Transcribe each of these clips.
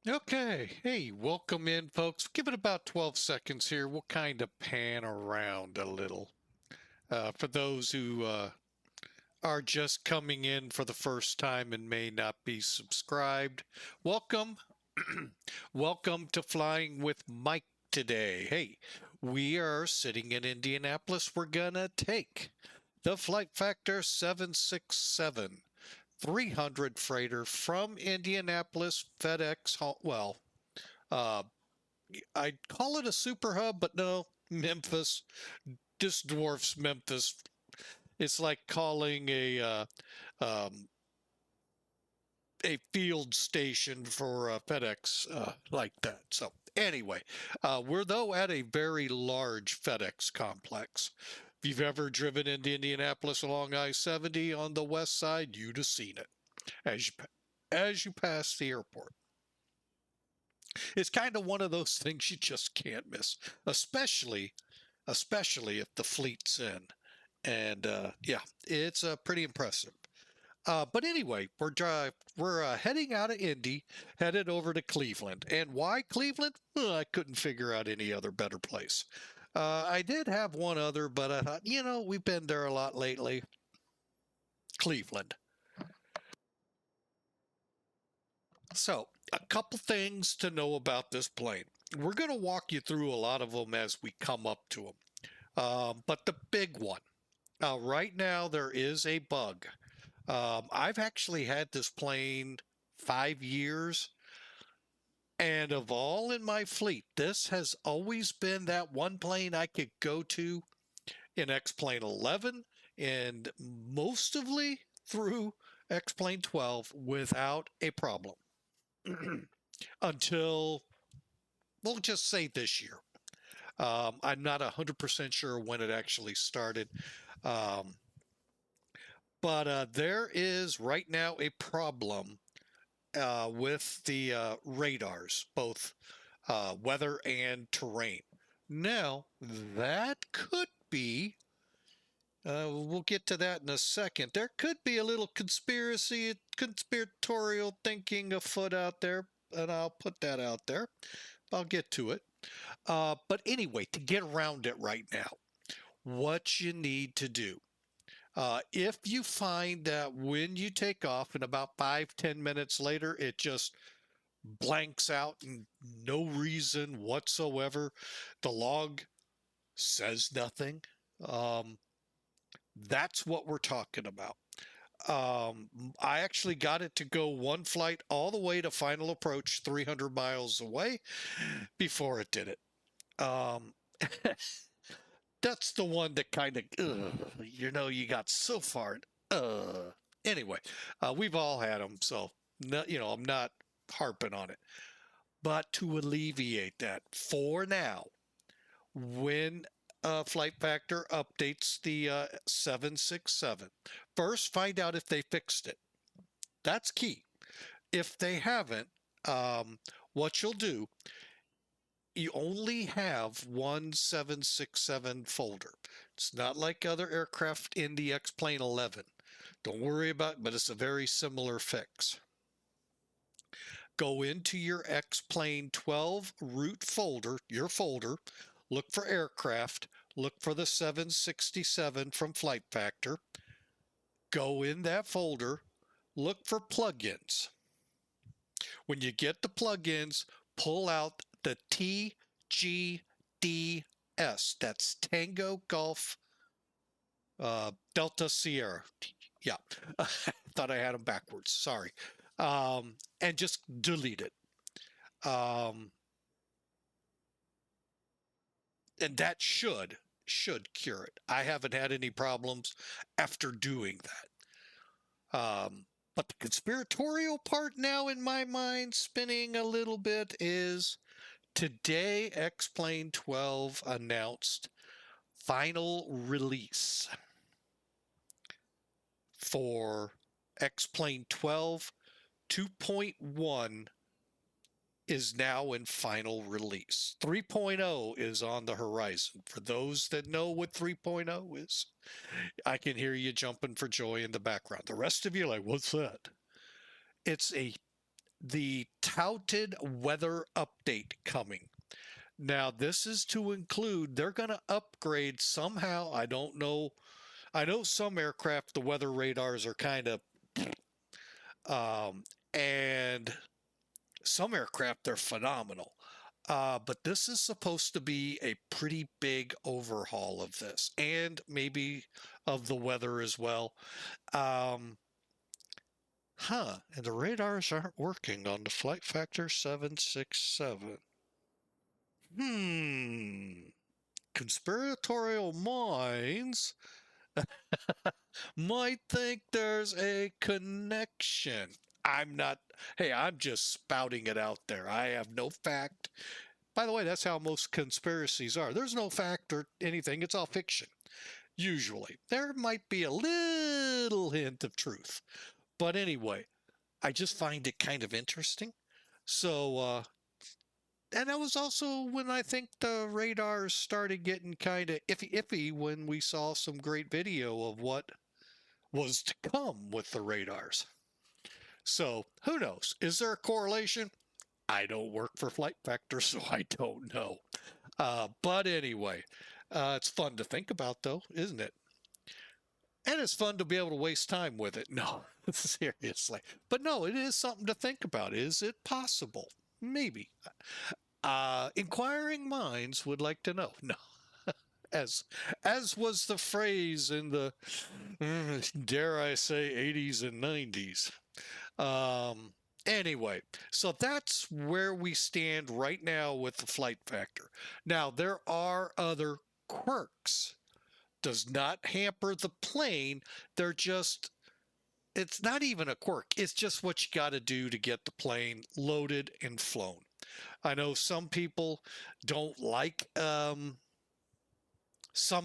Okay, hey, welcome in, folks. Give it about 12 seconds here. We'll kind of pan around a little. For those who are just coming in for the first time and may not be subscribed, welcome. Welcome to Flying with Mike today. Hey, we are sitting in Indianapolis. We're going to take the Flight Factor 767 300 freighter from Indianapolis FedEx. Well, uh, I'd call it a super hub, but no, Memphis. This dwarfs Memphis. It's like calling a field station for FedEx like that. So anyway, we're though at a very large FedEx complex. If you've ever driven into Indianapolis along I-70 on the west side, you'd have seen it as you pass the airport. It's kind of one of those things you just can't miss, especially if the fleet's in. And yeah, it's pretty impressive. But anyway, we're heading out of Indy, headed over to Cleveland. And why Cleveland? Well, I couldn't figure out any other better place. I did have one other, but I thought, we've been there a lot lately. Cleveland. So, a couple things to know about this plane. We're going to walk you through a lot of them as we come up to them. But the big one, right now there is a bug. I've actually had this plane 5 years, and of all in my fleet, this has always been that one plane I could go to in X-Plane 11 and mostly through X-Plane 12 without a problem. Until, we'll just say this year. I'm not 100% sure when it actually started. But there is right now a problem with the radars, both weather and terrain. Now, that could be, we'll get to that in a second. There could be a little conspiratorial thinking afoot out there, and I'll put that out there. I'll get to it. But anyway, to get around it right now, what you need to do. If you find that when you take off and about 5-10 minutes later, it just blanks out and no reason whatsoever, the log says nothing, that's what we're talking about. I actually got it to go one flight all the way to final approach 300 miles away before it did it. That's the one that kind of, you got so far. Anyway, we've all had them, so I'm not harping on it. But to alleviate that, for now, when Flight Factor updates the 767, first find out if they fixed it. That's key. If they haven't, what you'll do, you only have one 767 folder. It's not like other aircraft in the X-Plane 11. Don't worry about it, but it's a very similar fix. Go into your X-Plane 12 root folder, your folder, look for aircraft, look for the 767 from Flight Factor, go in that folder, look for plugins. When you get the plugins, pull out the TGDS. That's Tango Golf Delta Sierra. Yeah, I thought I had them backwards. Sorry. And just delete it. And that should cure it. I haven't had any problems after doing that. But the conspiratorial part now in my mind spinning a little bit is today X-Plane 12 announced final release for X-Plane 12 2.1 is now in final release. 3.0 is on the horizon. For those that know what 3.0 is, I can hear you jumping for joy in the background. The rest of you are like, what's that? It's the touted weather update coming. Now, this is to include, they're going to upgrade somehow. I don't know. I know some aircraft, the weather radars are kind of, and some aircraft, they're phenomenal. But this is supposed to be a pretty big overhaul of this and maybe of the weather as well. Um, and the radars aren't working on the Flight Factor 767. Conspiratorial minds might think there's a connection. I'm not, hey, I'm just spouting it out there. I have no fact. By the way, that's how most conspiracies are. There's no fact or anything, it's all fiction. Usually, there might be a little hint of truth. But anyway, I just find it kind of interesting. So, and that was also when I think the radars started getting kind of iffy when we saw some great video of what was to come with the radars. So who knows? Is there a correlation? I don't work for Flight Factor, so I don't know. But anyway, it's fun to think about, though, isn't it? And it's fun to be able to waste time with it. No, seriously. But no, it is something to think about. Is it possible? Maybe. Inquiring minds would like to know. No. As was the phrase in the, dare I say, 80s and 90s. Anyway, so that's where we stand right now with the Flight Factor. Now, there are other quirks. Does not hamper the plane. They're just, it's not even a quirk. It's just what you got to do to get the plane loaded and flown. I know some people don't like some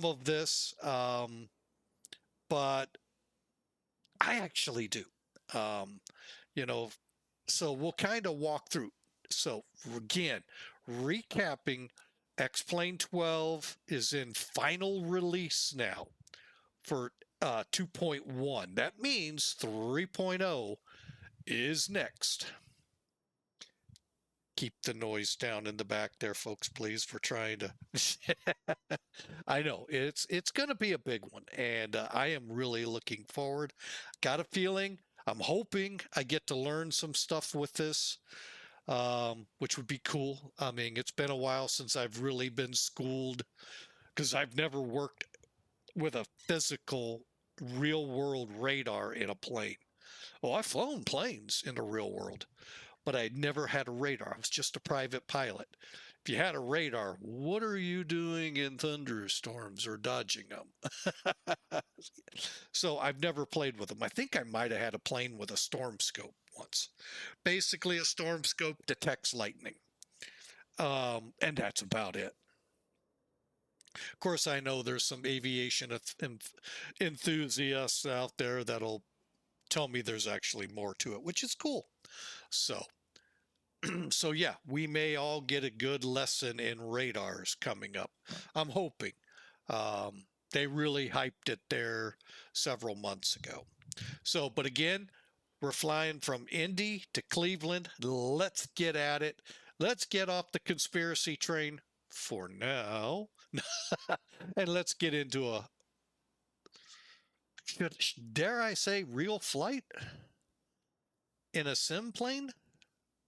of this, but I actually do. You know, so we'll kind of walk through. So again, recapping, X-Plane 12 is in final release now for 2.1. That means 3.0 is next. Keep the noise down in the back there, folks, please. We're trying to. I know it's going to be a big one, and I am really looking forward. Got a feeling. I'm hoping I get to learn some stuff with this, which would be cool. I mean, it's been a while since I've really been schooled because I've never worked with a physical, real world radar in a plane. Oh, I've flown planes in the real world, but I never had a radar. I was just a private pilot. If you had a radar, what are you doing in thunderstorms or dodging them? So I've never played with them. I think I might have had a plane with a storm scope once. Basically, a storm scope detects lightning. And that's about it. Of course, I know there's some aviation enthusiasts out there that'll tell me there's actually more to it, which is cool. So, so yeah, we may all get a good lesson in radars coming up. I'm hoping. They really hyped it there several months ago. So, but again, we're flying from Indy to Cleveland. Let's get at it. Let's get off the conspiracy train for now. And let's get into a, dare I say, real flight in a sim plane?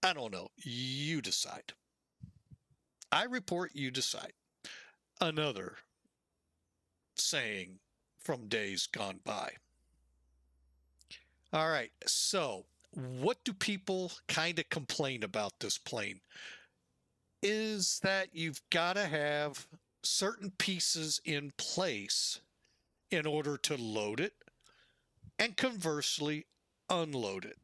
I don't know. You decide. I report, you decide. Another saying from days gone by. All right. So, what do people kind of complain about this plane? Is that you've got to have certain pieces in place in order to load it and conversely unload it.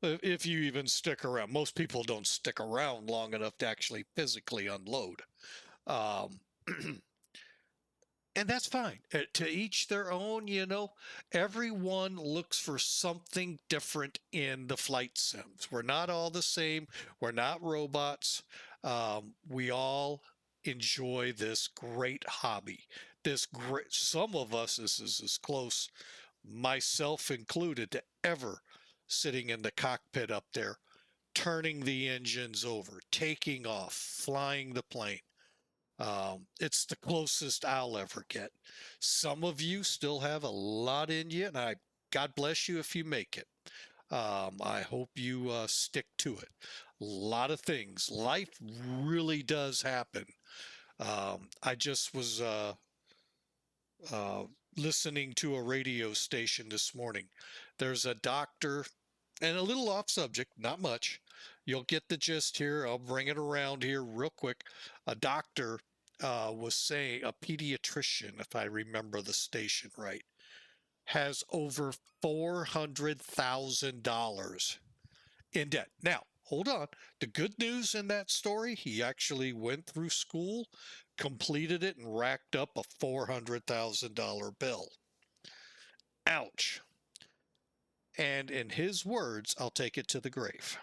If you even stick around, most people don't stick around long enough to actually physically unload. And that's fine. To each their own, you know, everyone looks for something different in the flight sims. We're not all the same. We're not robots. We all enjoy this great hobby. This some of us, this is as close, myself included, to ever sitting in the cockpit up there, turning the engines over, taking off, flying the plane. It's the closest I'll ever get. Some of you still have a lot in you, and God bless you if you make it. I hope you stick to it. A lot of things. Life really does happen. I just was uh, listening to a radio station this morning. There's a doctor, and a little off subject, not much. You'll get the gist here. I'll bring it around here real quick. A doctor was saying, a pediatrician, if I remember the station right, has over $400,000 in debt. Now, hold on. The good news in that story, he actually went through school, completed it, and racked up a $400,000 bill. Ouch. And in his words, I'll take it to the grave.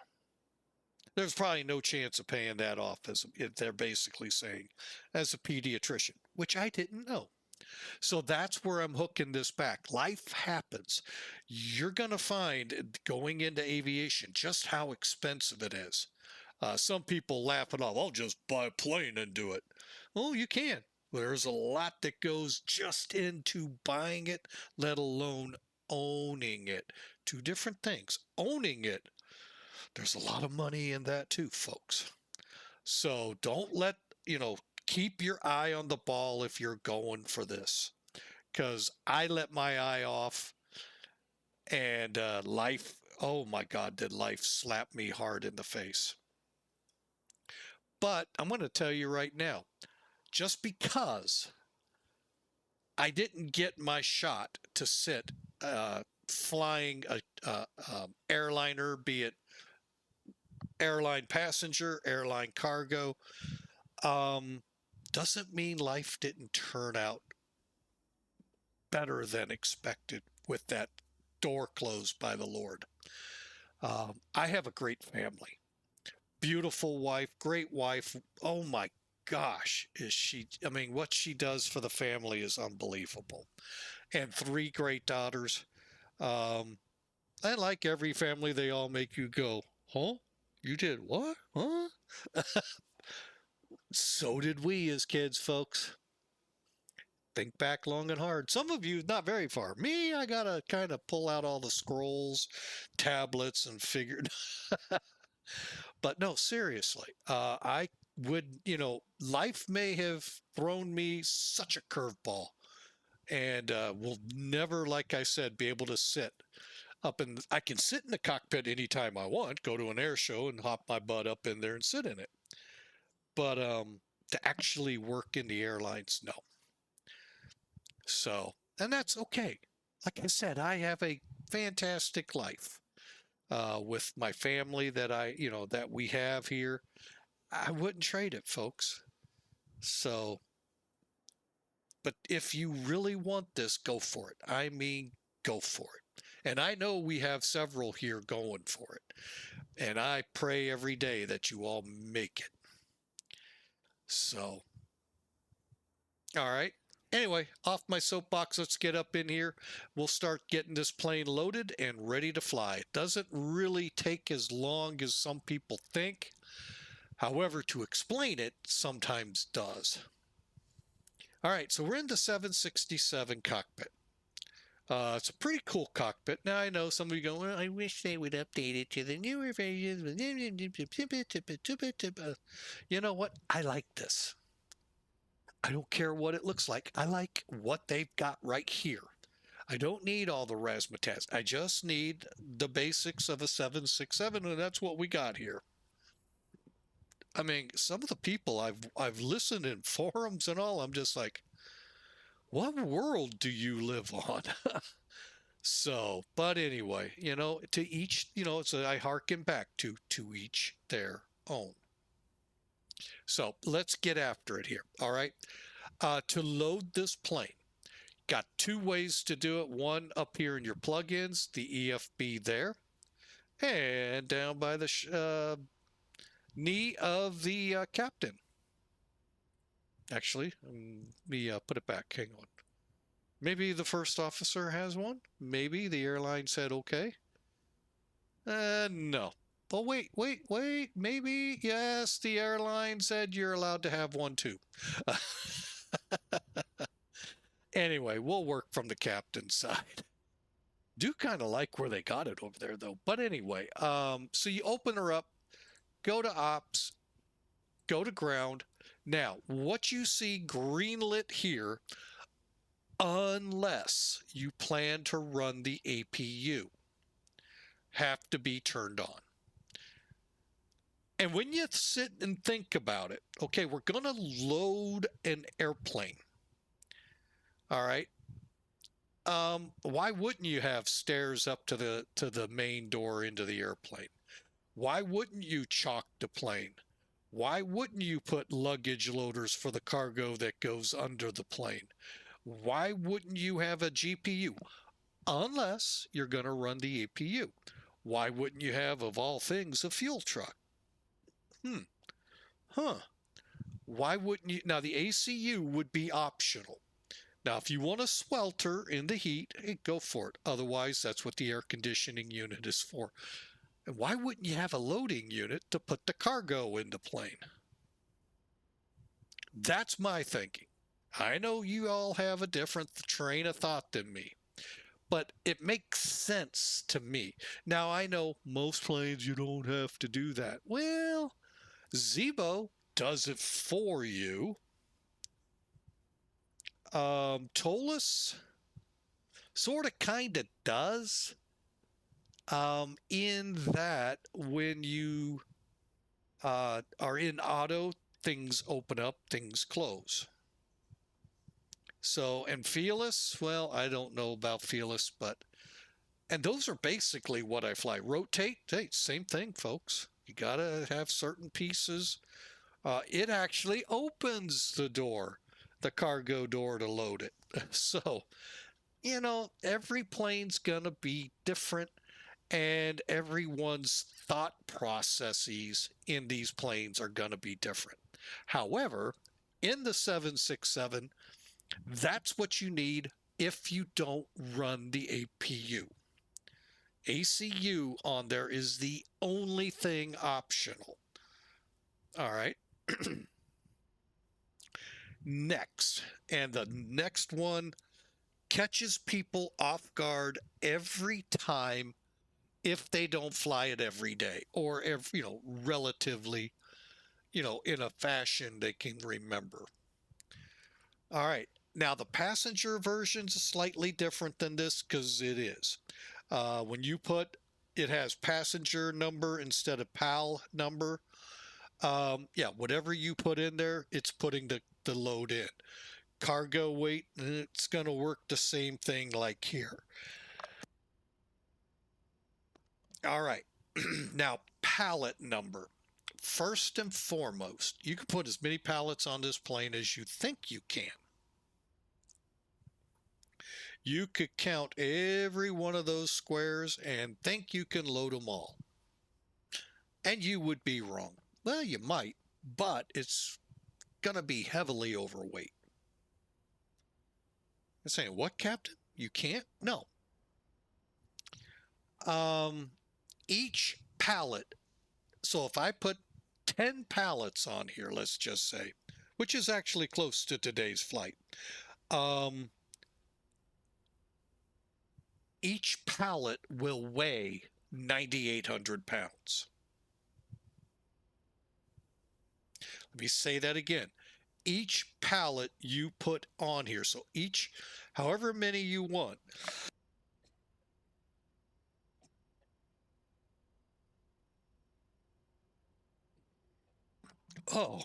There's probably no chance of paying that off, as they're basically saying, as a pediatrician, which I didn't know. So that's where I'm hooking this back. Life happens. You're going to find, going into aviation, just how expensive it is. Some people laugh it off. I'll just buy a plane and do it. Well, you can. There's a lot that goes just into buying it, let alone owning it. Two different things. Owning it, there's a lot of money in that too, folks. So don't let, keep your eye on the ball if you're going for this. Because I let my eye off, and life, oh my God, did life slap me hard in the face. But I'm going to tell you right now, just because I didn't get my shot to sit flying a airliner, be it airline passenger, airline cargo, doesn't mean life didn't turn out better than expected with that door closed by the Lord. I have a great family, beautiful wife, great wife. Oh my gosh, is she, I mean, what she does for the family is unbelievable. And three great daughters. And like every family, they all make you go, huh? You did what? Huh? So did we as kids, folks. Think back long and hard. Some of you, not very far. Me, I got to kind of pull out all the scrolls, tablets, and figure. But no, seriously, I would, life may have thrown me such a curveball, and will never, like I said, be able to sit up in. I can sit in the cockpit anytime I want, go to an air show and hop my butt up in there and sit in it. But to actually work in the airlines, no. So, and that's okay. Like I said, I have a fantastic life with my family that that we have here. I wouldn't trade it, folks. So, but if you really want this, go for it. I mean, go for it. And I know we have several here going for it. And I pray every day that you all make it. So, all right. Anyway, off my soapbox, let's get up in here. We'll start getting this plane loaded and ready to fly. It doesn't really take as long as some people think. However, to explain it sometimes does. All right, so we're in the 767 cockpit. It's a pretty cool cockpit. Now, I know some of you go, well, I wish they would update it to the newer versions. You know what? I like this. I don't care what it looks like. I like what they've got right here. I don't need all the razzmatazz. I just need the basics of a 767, and that's what we got here. I mean, some of the people I've listened in forums and all, I'm just like, what world do you live on? So, but anyway, to each, so I hearken back to each their own. So let's get after it here. All right. To load this plane, got two ways to do it. One up here in your plugins, the EFB there, and down by the knee of the captain. Actually, let me put it back. Hang on. Maybe the first officer has one. Maybe the airline said okay. No. Oh, wait. Maybe, yes, the airline said you're allowed to have one too. Anyway, we'll work from the captain's side. Do kind of like where they got it over there, though. But anyway, so you open her up, go to ops, go to ground. Now, what you see greenlit here, unless you plan to run the APU, have to be turned on. And when you sit and think about it, okay, we're going to load an airplane. All right. Why wouldn't you have stairs up to the main door into the airplane? Why wouldn't you chalk the plane? Why wouldn't you put luggage loaders for the cargo that goes under the plane? Why wouldn't you have a GPU? Unless you're going to run the APU. Why wouldn't you have, of all things, a fuel truck? Why wouldn't you? Now, the ACU would be optional. Now, if you want to swelter in the heat, hey, go for it. Otherwise, that's what the air conditioning unit is for. And why wouldn't you have a loading unit to put the cargo in the plane? That's my thinking. I know you all have a different train of thought than me, but it makes sense to me. Now, I know most planes you don't have to do that. Well, Zebo does it for you. Tolus sort of kind of does, in that when you are in auto, things open up, things close. So, and Fearless, well, I don't know about Fearless, and those are basically what I fly. Rotate, hey, same thing, folks. You gotta have certain pieces. It actually opens the door, the cargo door, to load it. So, every plane's gonna be different, and everyone's thought processes in these planes are gonna be different. However, in the 767, that's what you need if you don't run the APU. ACU on there is the only thing optional. All right. Next, and the next one catches people off guard every time if they don't fly it every day, or relatively, in a fashion they can remember. All right. Now, the passenger version is slightly different than this because it is. When you put, it has passenger number instead of PAL number. Yeah, whatever you put in there, it's putting the load in. Cargo weight, it's going to work the same thing like here. All right. Now, pallet number. First and foremost, you can put as many pallets on this plane as you think you can. You could count every one of those squares and think you can load them all. And you would be wrong. Well, you might, but it's going to be heavily overweight. I'm saying, what, Captain? You can't? No. Each pallet, so if I put 10 pallets on here, let's just say, which is actually close to today's flight, each pallet will weigh 9,800 pounds. Let me say that again. Each pallet you put on here, so each, however many you want, oh,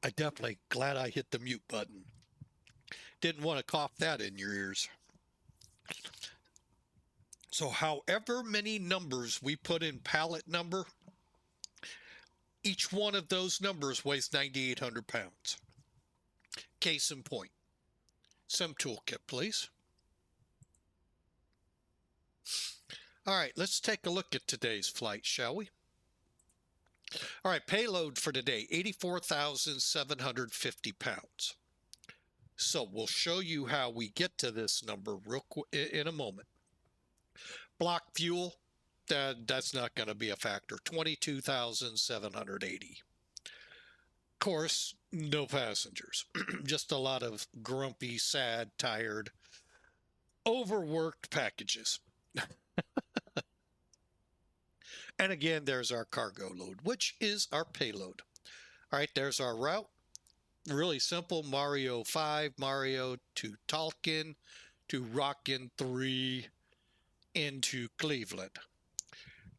I definitely glad I hit the mute button. Didn't want to cough that in your ears. So however many numbers we put in pallet number, each one of those numbers weighs 9,800 pounds. Case in point. Sim toolkit, please. All right, let's take a look at today's flight, shall we? All right, payload for today, 84,750 pounds. So we'll show you how we get to this number real quick in a moment. Block fuel, that's not going to be a factor. 22,780. Of course, no passengers. Just a lot of grumpy, sad, tired, overworked packages. And again, there's our cargo load, which is our payload. All right, there's our route. Really simple. MAREO 5, MAREO to TALKN, to Rockin 3 into Cleveland.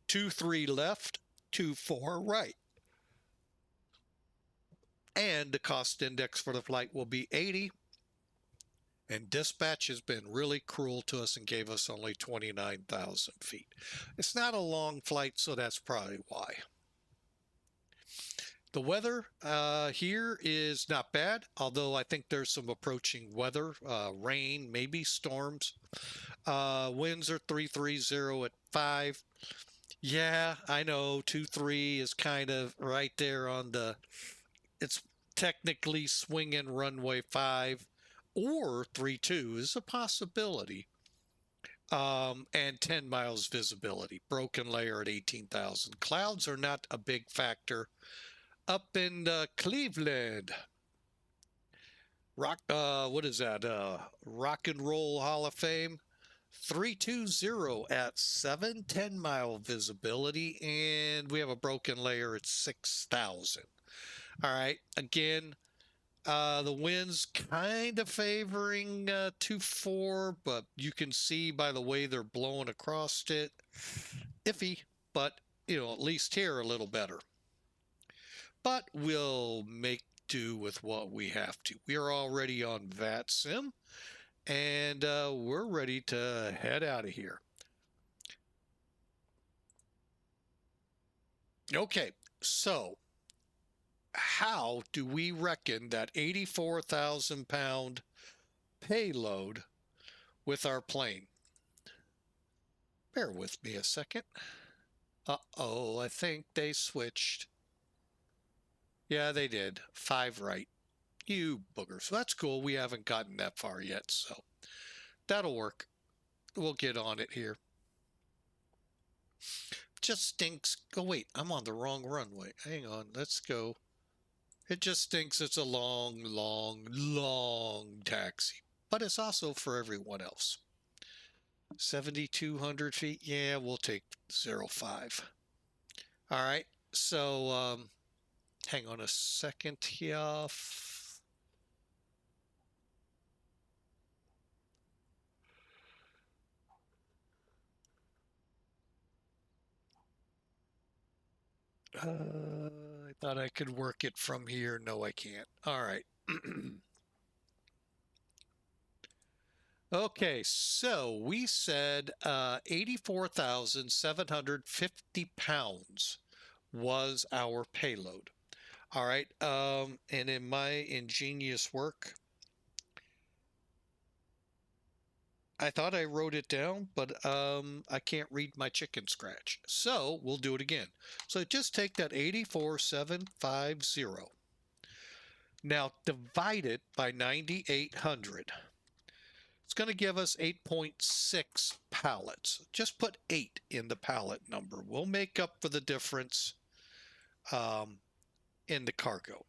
23 left, 24 right. And the cost index for the flight will be 80. And dispatch has been really cruel to us and gave us only 29,000 feet. It's not a long flight, so that's probably why. The weather here is not bad, although I think there's some approaching weather, rain, maybe storms. Winds are 330 at 5. Yeah, I know 23 is kind of right there on the, it's technically swinging runway 5, or 32 is a possibility. And 10 miles visibility, broken layer at 18,000. Clouds are not a big factor. Up in Cleveland, what is that? Rock and Roll Hall of Fame, 320 at 7, 10-mile visibility, and we have a broken layer at 6,000. All right, again, the wind's kind of favoring 2-4, but you can see by the way they're blowing across it, iffy, but you know, at least here a little better. But we'll make do with what we have to. We are already on VATSIM, and we're ready to head out of here. Okay, so how do we reckon that 84,000-pound payload with our plane? Bear with me a second. Uh-oh, I think they switched. Yeah, they did. 5 right. You boogers. So that's cool. We haven't gotten that far yet, so that'll work. We'll get on it here. Just stinks. Oh, wait, I'm on the wrong runway. Hang on. Let's go. It just stinks. It's a long, long, long taxi. But it's also for everyone else. 7,200 feet. Yeah, we'll take 05. All right. So, hang on a second here. I thought I could work it from here. No, I can't. All right. Okay, so we said 84,750 pounds was our payload. All right, and in my ingenious work, I thought I wrote it down, but I can't read my chicken scratch. So we'll do it again. So just take that 84,750. Now divide it by 9,800. It's going to give us 8.6 pallets. Just put 8 in the pallet number. We'll make up for the difference in the cargo.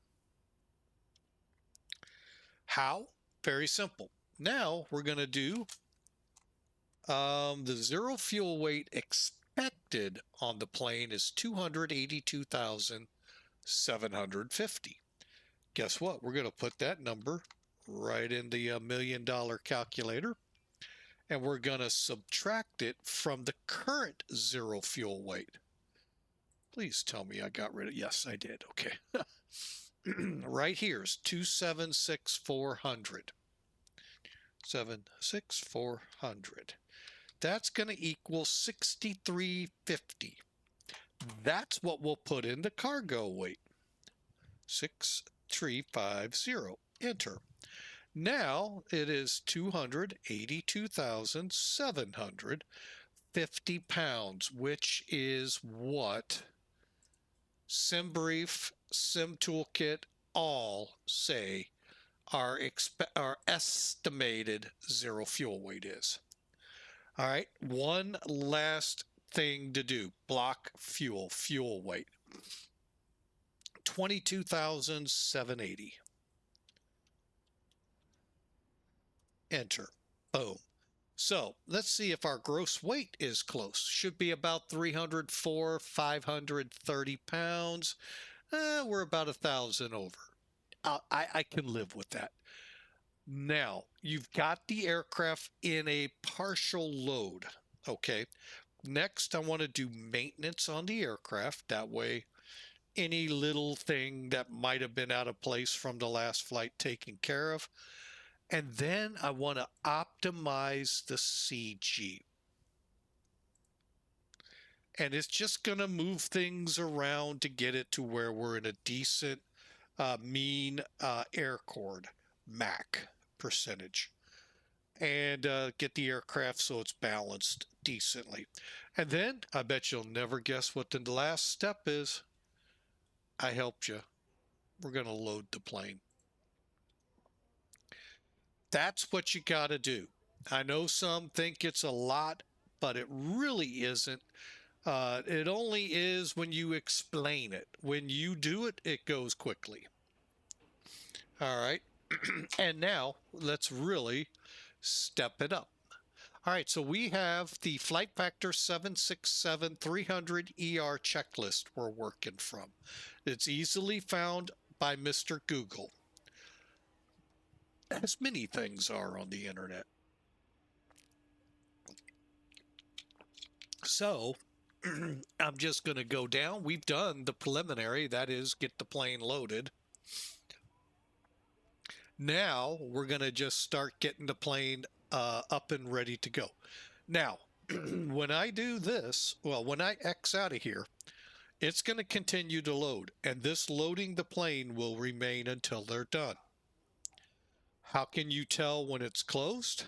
How? Very simple. Now we're going to do the zero fuel weight expected on the plane is 282,750. Guess what? We're going to put that number right in the $1 million calculator, and we're going to subtract it from the current zero fuel weight. Please tell me I got rid of, yes, I did. Okay. Right here is 276,400. 76400. That's going to equal 6350. That's what we'll put in the cargo weight. 6350. Enter. Now it is 282,750 pounds, which is what SimBrief, SimToolkit all say our estimated zero fuel weight is. All right, one last thing to do. Block fuel, fuel weight. 22,780. Enter. Boom. So let's see if our gross weight is close. Should be about 304, 530 pounds. We're about 1,000 over. I can live with that. Now, you've got the aircraft in a partial load. Okay. Next, I want to do maintenance on the aircraft. That way, any little thing that might have been out of place from the last flight taken care of. And then I want to optimize the CG. And it's just going to move things around to get it to where we're in a decent mean air chord MAC percentage. And get the aircraft so it's balanced decently. And then I bet you'll never guess what the last step is. I helped you. We're going to load the plane. That's what you got to do. I know some think it's a lot, but it really isn't. It only is when you explain it. When you do it, it goes quickly. All right. And now let's really step it up. All right, so we have the Flight Factor 767-300ER checklist we're working from. It's easily found by Mr. Google, as many things are on the internet. So I'm just going to go down. We've done the preliminary, that is, get the plane loaded. Now we're going to just start getting the plane up and ready to go. Now, when I do this, well, when I X out of here, it's going to continue to load, and this loading the plane will remain until they're done. How can you tell when it's closed?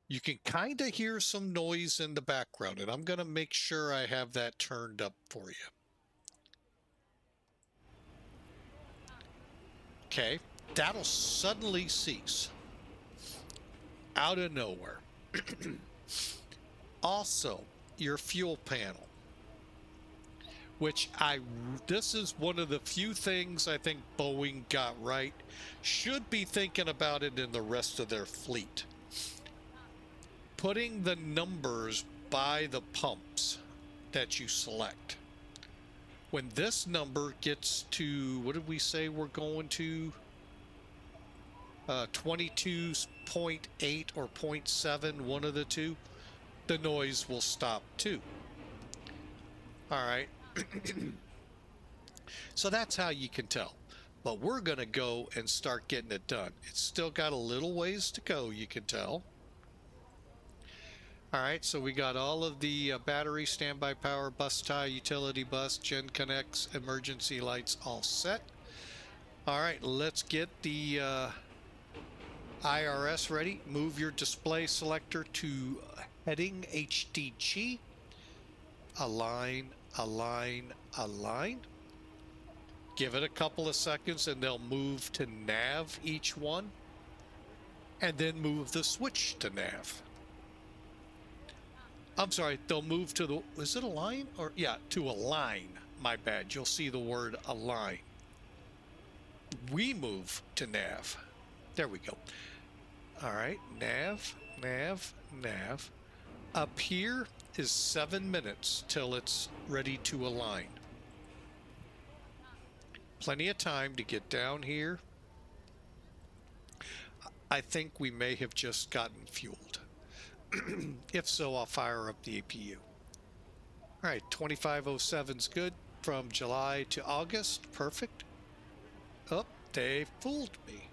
You can kind of hear some noise in the background, and I'm going to make sure I have that turned up for you. Okay, that'll suddenly cease out of nowhere. Also, your fuel panel, which this is one of the few things I think Boeing got right. Should be thinking about it in the rest of their fleet. Putting the numbers by the pumps that you select. When this number gets to, what did we say we're going to? 22.8 or 0.7, one of the two, the noise will stop too. All right. So that's how you can tell. But we're going to go and start getting it done. It's still got a little ways to go, you can tell. All right, so we got all of the battery, standby power, bus tie, utility bus, Gen Connects, emergency lights all set. All right, let's get the IRS ready. Move your display selector to heading HDG. Align, align, align. Give it a couple of seconds and they'll move to nav each one. And then move the switch to nav. I'm sorry, they'll move to the, is it align? Or, yeah, to align. My bad. You'll see the word align. We move to nav. There we go. All right, nav, nav, nav. Up here is 7 minutes till it's ready to align. Plenty of time to get down here. I think we may have just gotten fueled. If so, I'll fire up the APU. All right, 2507's good from July to August. Perfect. Oh, they fooled me.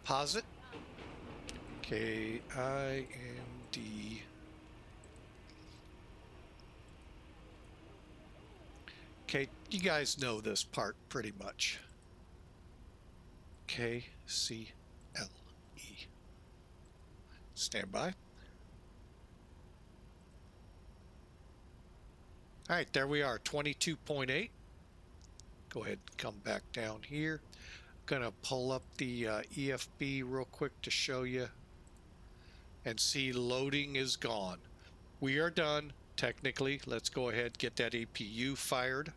Pause it. K-I-N-D. Okay, you guys know this part pretty much. KCLE. Stand by. All right, there we are, 22.8. Go ahead and come back down here. Gonna pull up the EFB real quick to show you and see loading is gone. We are done, technically. Let's go ahead, get that APU fired.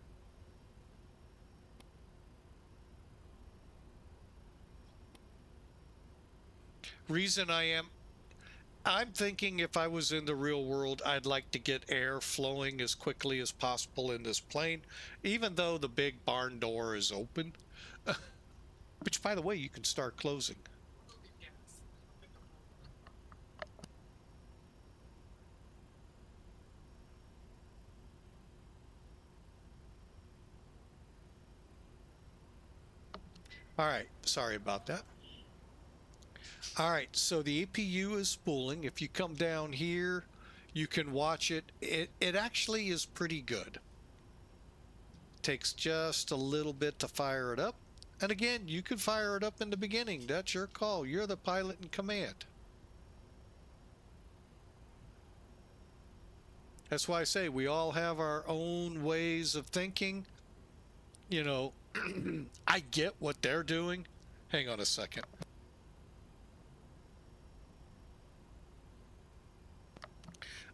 Reason I'm thinking if I was in the real world, I'd like to get air flowing as quickly as possible in this plane, even though the big barn door is open, which, by the way, you can start closing. All right, sorry about that. All right, so the APU is spooling. If you come down here, you can watch it. It actually is pretty good. Takes just a little bit to fire it up. And again, you can fire it up in the beginning. That's your call. You're the pilot in command. That's why I say we all have our own ways of thinking. You know, I get what they're doing. Hang on a second.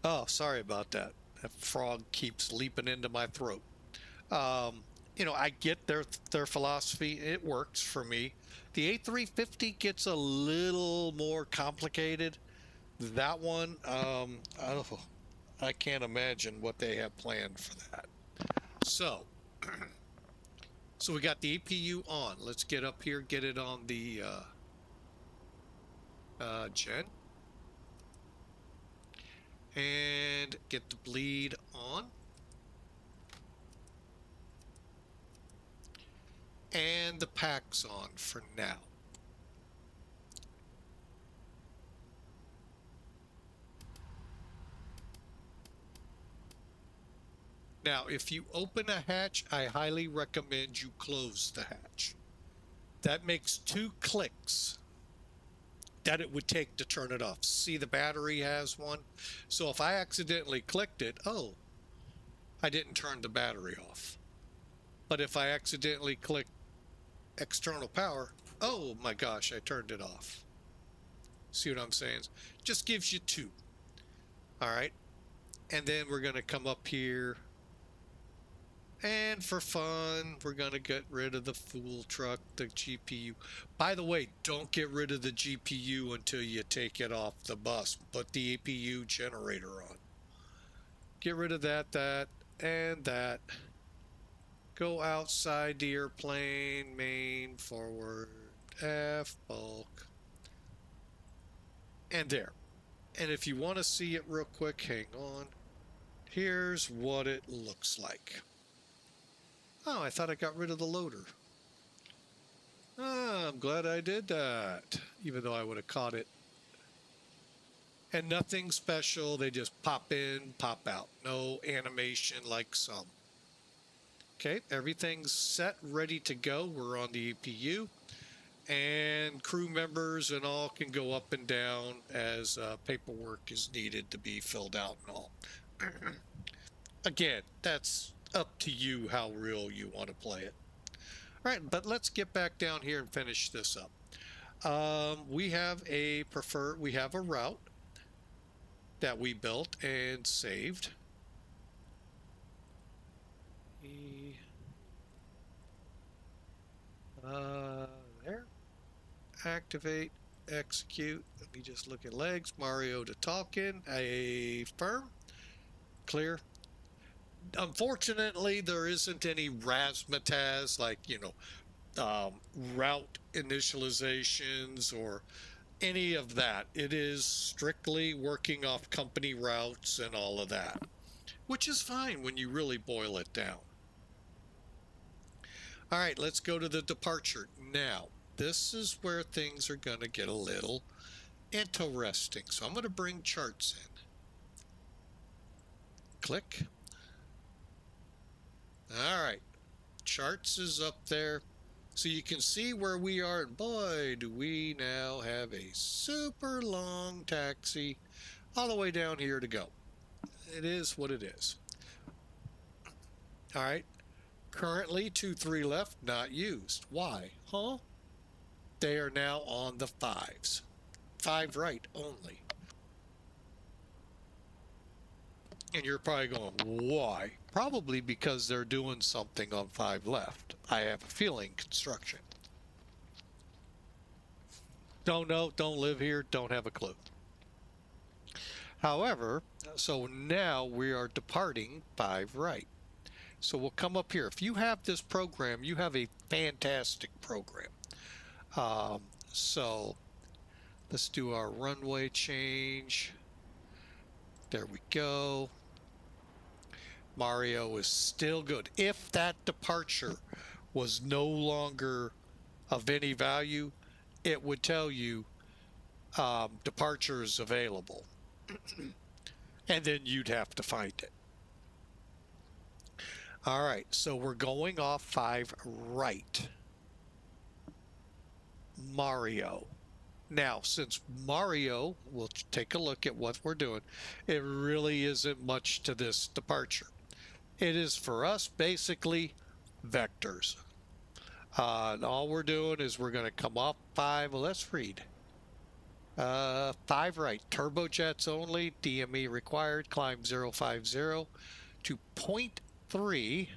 Oh, sorry about that. That frog keeps leaping into my throat. You know, I get their philosophy. It works for me. The A350 gets a little more complicated. That one, oh, I can't imagine what they have planned for that. So, so we got the APU on. Let's get up here, get it on the gen, and get the bleed on. And the pack's on for now. Now, if you open a hatch, I highly recommend you close the hatch. That makes 2 clicks that it would take to turn it off. See, the battery has one. So if I accidentally clicked it, oh, I didn't turn the battery off. But if I accidentally click external power, oh my gosh, I turned it off. See what I'm saying? Just gives you 2. All right. And then we're going to come up here. And for fun, we're going to get rid of the fool truck, the GPU. By the way, don't get rid of the GPU until you take it off the bus. Put the APU generator on. Get rid of that, and that. Go outside the airplane, main, forward, F, bulk. And there. And if you want to see it real quick, hang on. Here's what it looks like. Oh, I thought I got rid of the loader. Ah, I'm glad I did that, even though I would have caught it. And nothing special. They just pop in, pop out. No animation like some. Okay, everything's set, ready to go. We're on the APU. And crew members and all can go up and down as paperwork is needed to be filled out and all. Again, that's up to you how real you want to play it. All right, but let's get back down here and finish this up. We have a route that we built and saved. There. Activate, execute. Let me just look at legs. MAREO to TALKN. A firm. Clear. Unfortunately, there isn't any razzmatazz like, you know, route initializations or any of that. It is strictly working off company routes and all of that, which is fine when you really boil it down. All right, let's go to the departure. Now, this is where things are going to get a little interesting. So I'm going to bring charts in. Click. All right, charts is up there. So you can see where we are, and boy, do we now have a super long taxi all the way down here to go. It is what it is. All right, currently 2-3 left, not used. Why? Huh? They are now on the 5s. 5 right only. And you're probably going, why? Probably because they're doing something on 5 left. I have a feeling construction. Don't know, don't live here, don't have a clue. However, so now we are departing 5 right. So we'll come up here. If you have this program, you have a fantastic program. So let's do our runway change. There we go. MAREO is still good. If that departure was no longer of any value, it would tell you departures available. And then you'd have to find it. All right, so we're going off 5 right. MAREO. Now, since MAREO, we'll take a look at what we're doing. It really isn't much to this departure. It is for us basically vectors. All we're doing is we're going to come off 5. Well, let's read. 5 right. Turbojets only. DME required. Climb 050 to 0.3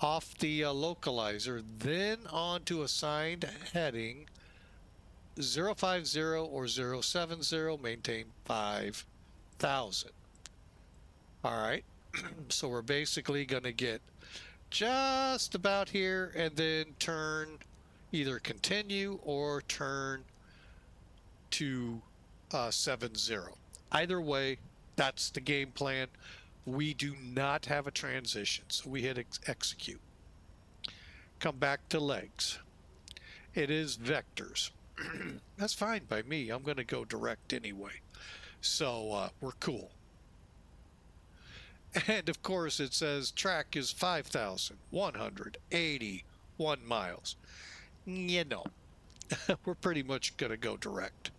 off the localizer. Then on to assigned heading 050 or 070. Maintain 5,000. All right. So we're basically going to get just about here and then turn, either continue or turn to 70. Either way, that's the game plan. We do not have a transition, so we hit execute. Come back to legs. It is vectors. That's fine by me. I'm going to go direct anyway. So we're cool. And of course it says track is 5,181 miles. You know, we're pretty much going to go direct.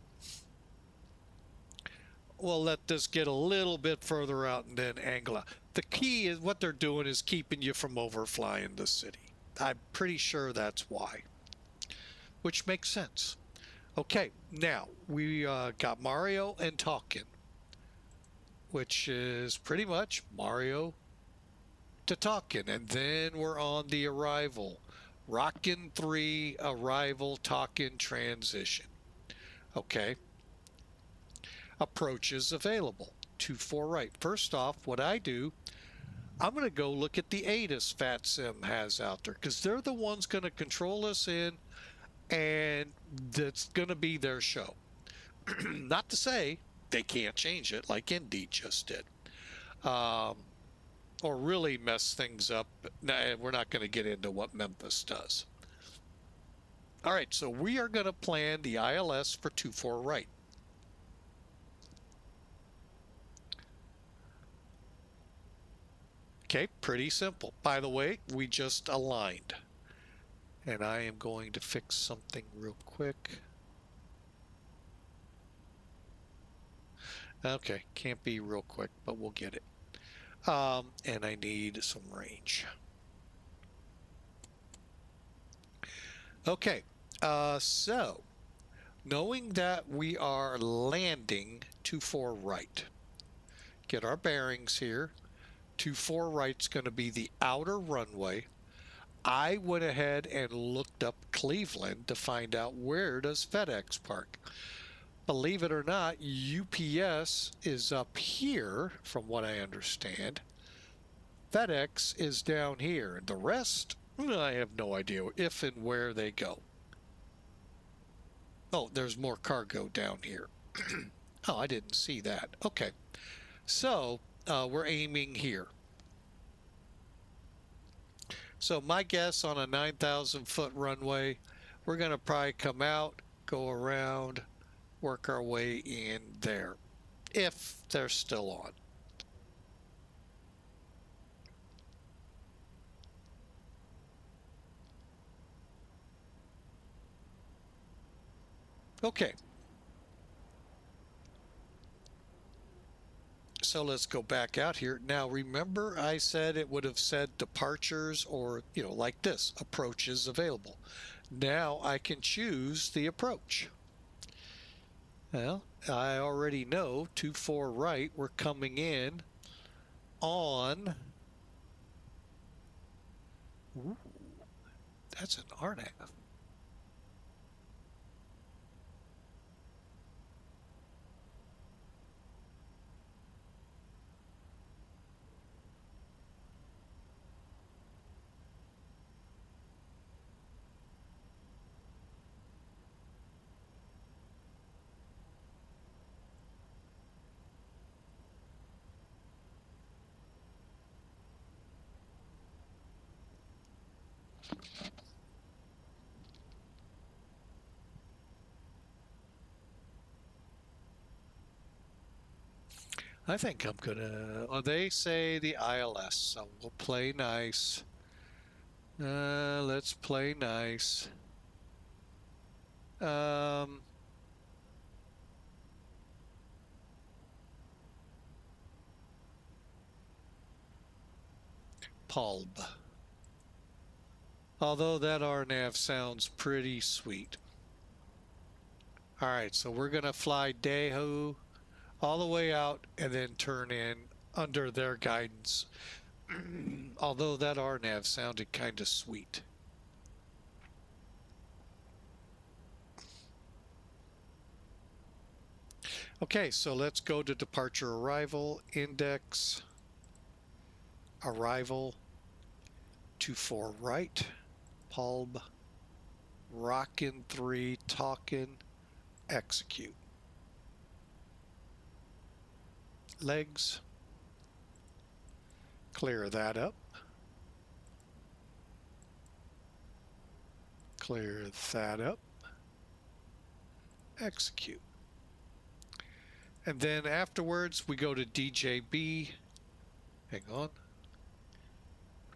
We'll let this get a little bit further out and then angle out. The key is what they're doing is keeping you from overflying the city. I'm pretty sure that's why, which makes sense. Okay, now we got MAREO and TALKN, which is pretty much MAREO to TALKN, and then we're on the arrival. Rockin' 3 arrival TALKN transition. Okay. Approaches available. 24 right. First off, what I do, I'm going to go look at the ATIS VATSIM has out there, because they're the ones going to control us in, and that's going to be their show. Not to say they can't change it like Indy just did, or really mess things up. We're not going to get into what Memphis does. All right, so we are going to plan the ILS for 24 right. Okay, pretty simple. By the way, we just aligned, and I am going to fix something real quick. Okay, can't be real quick, but we'll get it. And I need some range. Okay, so knowing that we are landing 24 right, get our bearings here. 24 right's going to be the outer runway. I went ahead and looked up Cleveland to find out where does FedEx park. Believe it or not, UPS is up here, from what I understand. FedEx is down here. And the rest, I have no idea if and where they go. Oh, there's more cargo down here. Oh, I didn't see that. Okay. So, we're aiming here. So my guess on a 9,000 foot runway, we're going to probably come out, go around, work our way in there, if they're still on. Okay. So let's go back out here. Now remember I said it would have said departures or, you know, like this, approaches available. Now I can choose the approach. Well, I already know 24 right, we're coming in on. Ooh, that's an RNAV. I think I'm gonna. Oh, they say the ILS, so we'll play nice. Let's play nice. Pulb. Although that RNAV sounds pretty sweet. All right, so we're gonna fly Daewoo all the way out and then turn in under their guidance. Although that RNAV sounded kind of sweet. Okay, so let's go to departure arrival, index, arrival, 24 right, pulb, rockin' 3, TALKN, execute. Legs, clear that up. Clear that up. Execute. And then afterwards, we go to DJB. Hang on.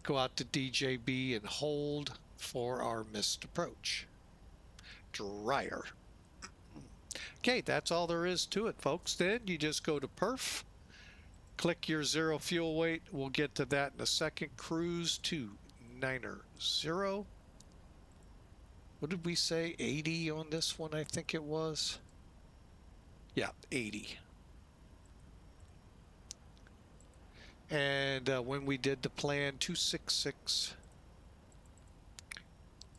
Go out to DJB and hold for our missed approach. Dryer. Okay, that's all there is to it, folks. Then you just go to perf. Click your 0 fuel weight. We'll get to that in a second. Cruise to 9er 0. What did we say? 80 on this one, I think it was. Yeah, 80. And when we did the plan, 266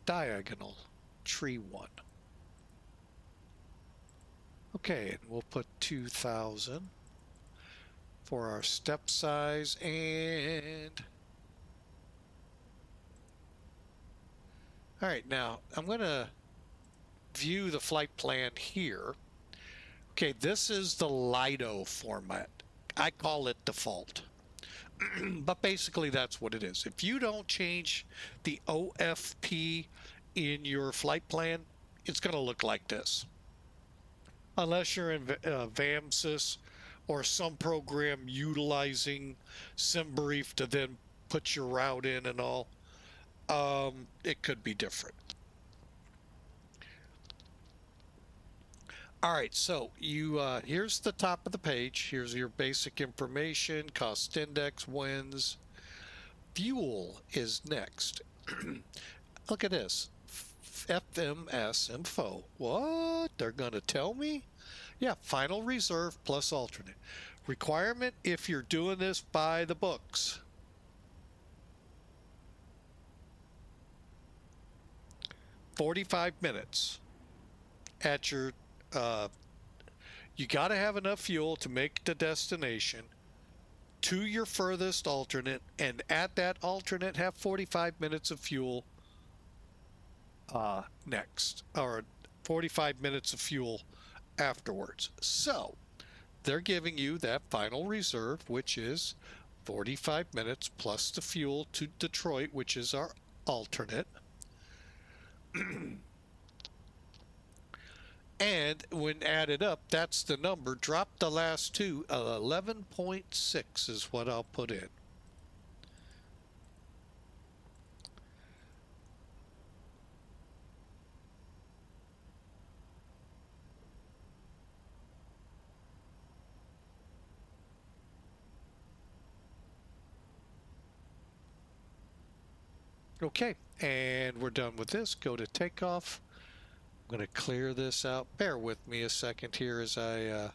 diagonal tree 1. Okay, and we'll put 2,000 for our step size, and all right, now I'm going to view the flight plan here. Okay, this is the LIDO format. I call it default. But basically that's what it is. If you don't change the OFP in your flight plan, it's going to look like this. Unless you're in VAMSIS or some program utilizing SimBrief to then put your route in and all, it could be different. All right, so you here's the top of the page. Here's your basic information, cost index, wins. Fuel is next. Look at this. FMS info. What? They're going to tell me? Yeah, final reserve plus alternate. Requirement if you're doing this by the books. "45 minutes at your you got to have enough fuel to make the destination to your furthest alternate, and at that alternate have 45 minutes of fuel next, or 45 minutes of fuel afterwards. So they're giving you that final reserve, which is 45 minutes plus the fuel to Detroit, which is our alternate. And when added up, that's the number. Drop the last two. 11.6 is what I'll put in. Okay, and we're done with this. Go to takeoff. I'm going to clear this out. Bear with me a second here as I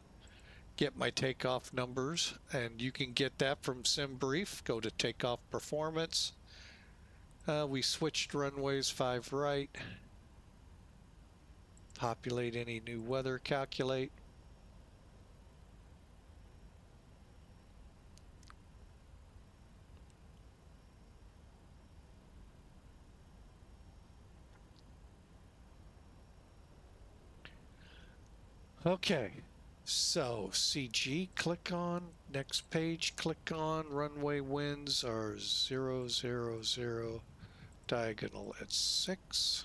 get my takeoff numbers, and you can get that from SimBrief. Go to takeoff performance. We switched runways 5 right. Populate any new weather, calculate. Okay, so CG, click on, next page, click on, runway winds are 0, 0, 0, diagonal at 6.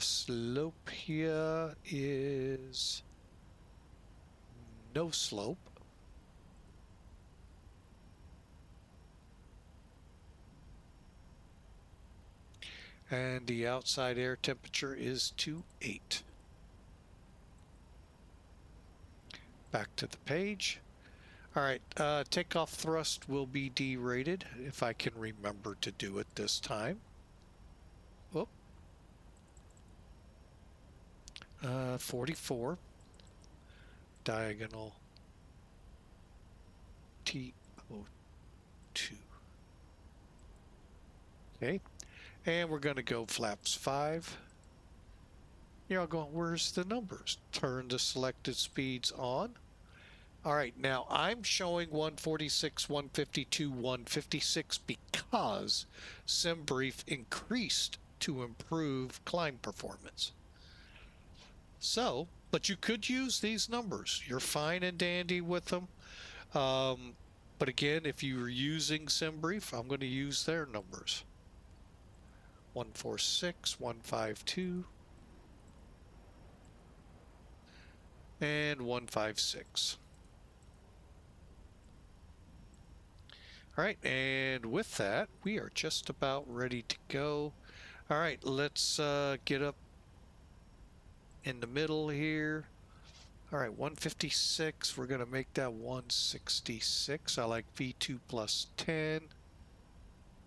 Slope here is no slope. And the outside air temperature is 28. Back to the page. All right, takeoff thrust will be derated if I can remember to do it this time. Whoop. 44. Diagonal TO2. Okay, and we're going to go flaps 5. You're all going, where's the numbers? Turn the selected speeds on. All right, now I'm showing 146, 152, 156 because SimBrief increased to improve climb performance. So, but you could use these numbers. You're fine and dandy with them. But again, if you're using SimBrief, I'm going to use their numbers. 146, 152, and 156. All right, and with that, we are just about ready to go. All right, let's get up in the middle here. All right, 156, we're going to make that 166. I like V2 plus 10.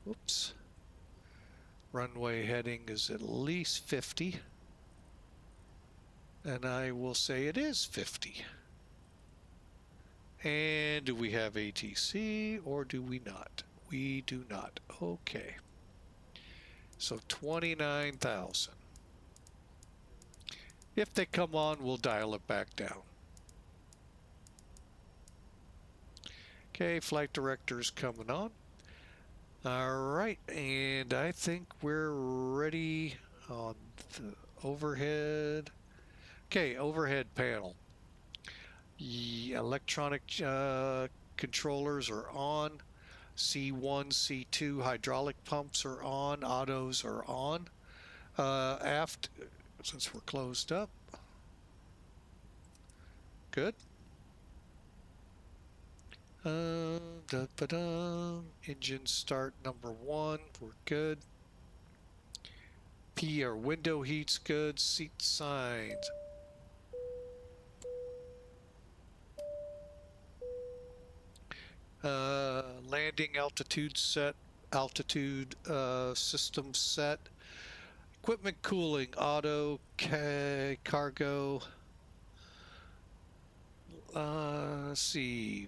Oops. Runway heading is at least 50. And I will say it is 50. And do we have ATC or do we not? We do not. Okay. So 29,000. If they come on, we'll dial it back down. Okay, flight director's coming on. All right, and I think we're ready on the overhead. Okay, overhead panel. The electronic controllers are on. C1, C2 hydraulic pumps are on. Autos are on. Aft, since we're closed up. Good. Engine start number 1. We're good. P or window heat's good. Seat signs. Landing altitude set. Altitude system set. Equipment cooling. Auto. Cargo. Let's see.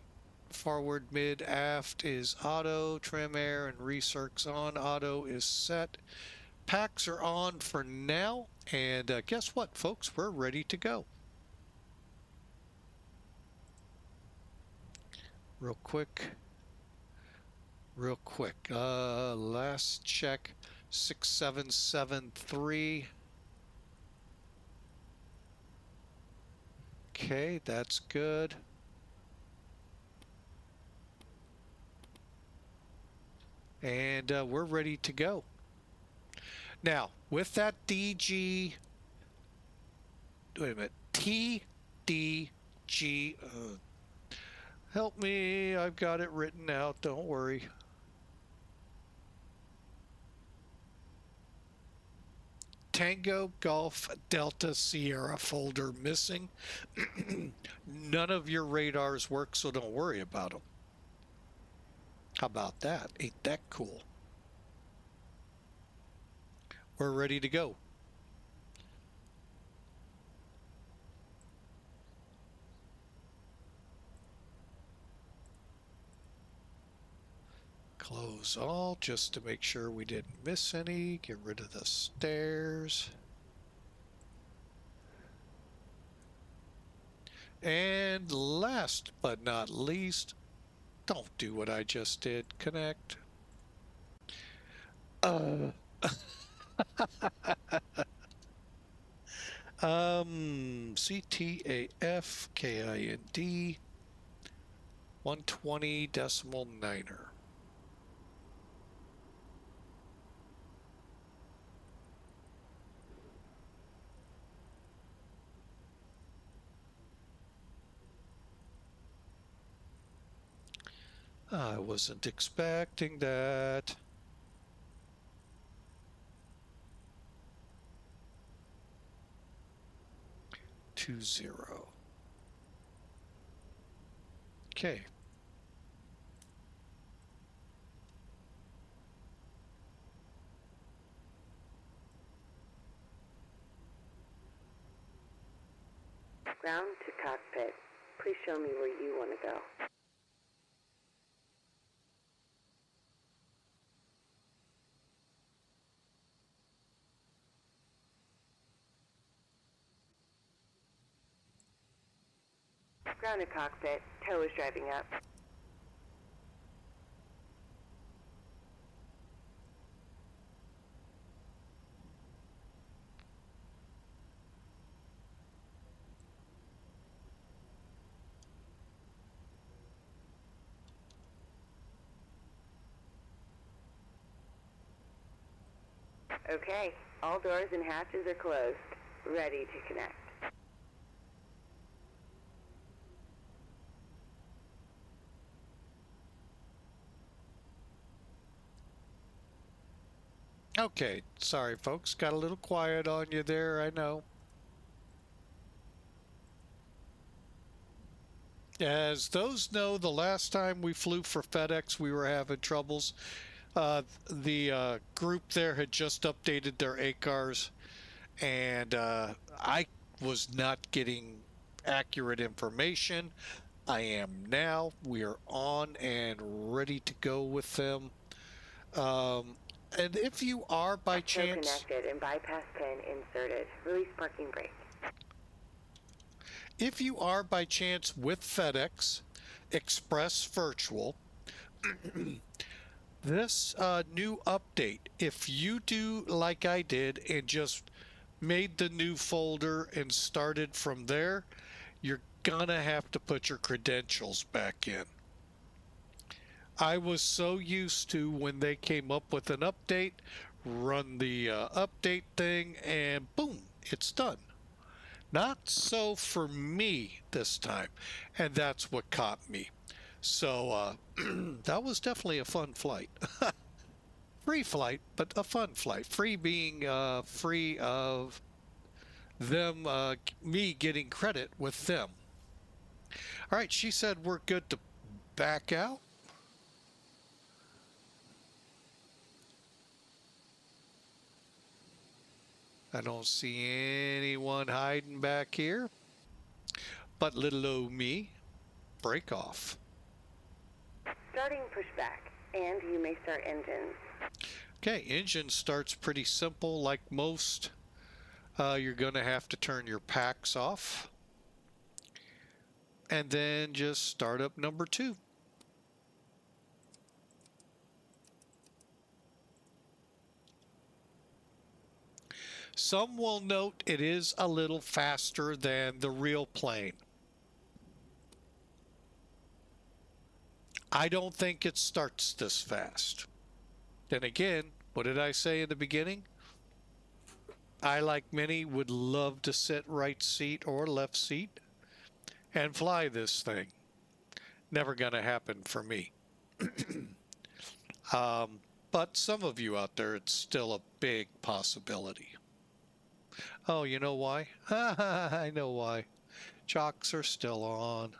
Forward, mid, aft is auto. Trim air and recircs on. Auto is set. Packs are on for now. And guess what, folks? We're ready to go. Real quick. Last check. 6773. Okay, that's good. And we're ready to go. Now, with that DG, wait a minute, TDG, help me, I've got it written out, don't worry. Tango, Golf, Delta, Sierra folder missing. None of your radars work, so don't worry about them. How about that? Ain't that cool? We're ready to go. Close all just to make sure we didn't miss any. Get rid of the stairs. And last but not least, don't do what I just did. Connect. CTAF KIND 120.9er. I wasn't expecting that. Two zero. Okay. Ground to cockpit. Please show me where you want to go. Ground to cockpit. Tow is driving up. Okay, all doors and hatches are closed. Ready to connect. Okay, sorry folks, got a little quiet on you there, I know. As those know, the last time we flew for FedEx, we were having troubles. The group there had just updated their ACARs, and I was not getting accurate information. I am now. We are on and ready to go with them. And if you are by chance... Tow connected and bypass pin inserted. Release parking brake. If you are by chance with FedEx Express Virtual, this new update, if you do like I did and just made the new folder and started from there, you're gonna have to put your credentials back in. I was so used to when they came up with an update, run the update thing, and boom, it's done. Not so for me this time, and that's what caught me. So that was definitely a fun flight. Free flight, but a fun flight. Free being free of them, me getting credit with them. All right, she said we're good to back out. I don't see anyone hiding back here. But little old me, break off. Starting pushback, and you may start engines. Okay, engine starts pretty simple like most. You're going to have to turn your packs off. And then just start up number 2. Some will note it is a little faster than the real plane. I don't think it starts this fast. Then again, what did I say in the beginning? I, like many, would love to sit right seat or left seat and fly this thing. Never gonna happen for me. But some of you out there, it's still a big possibility. Oh, you know why? I know why. Chocks are still on.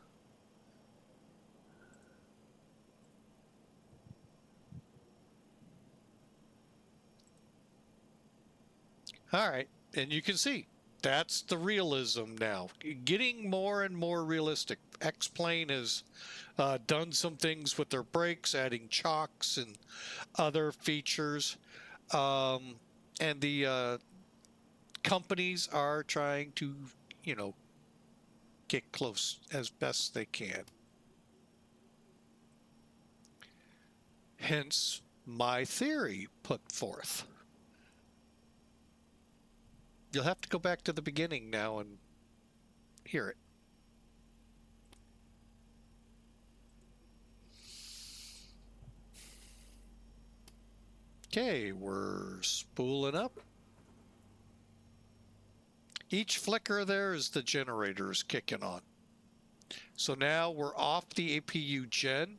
All right, and you can see That's the realism now. Getting more and more realistic. X-Plane has done some things with their brakes, adding chocks and other features. And the companies are trying to, you know, get close as best they can. Hence my theory put forth. You'll have to go back to the beginning now and hear it. Okay, we're spooling up. Each flicker there is the generators kicking on. So now we're off the APU gen.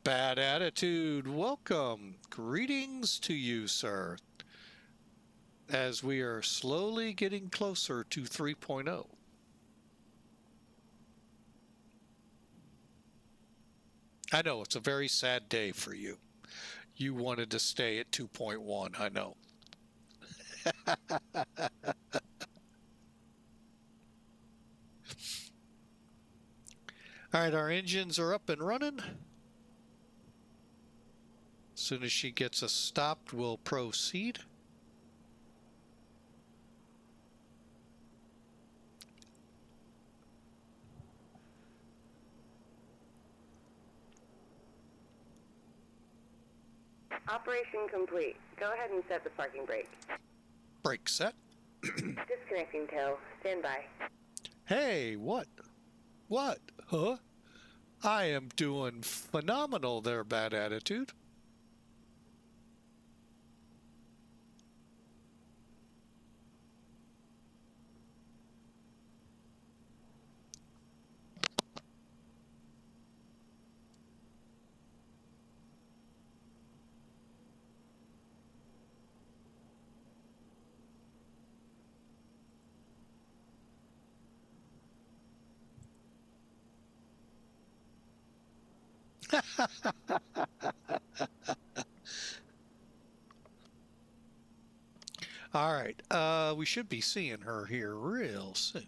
Bad attitude, welcome. Greetings to you, sir. As we are slowly getting closer to 3.0. I know, it's a very sad day for you. You wanted to stay at 2.1, I know. All right, our engines are up and running. As soon as she gets us stopped, we'll proceed. Operation complete. Go ahead and set the parking brake. Brake set. Disconnecting tow. Stand by. Hey, what? What? Huh? I am doing phenomenal there, bad attitude. All right, we should be seeing her here real soon.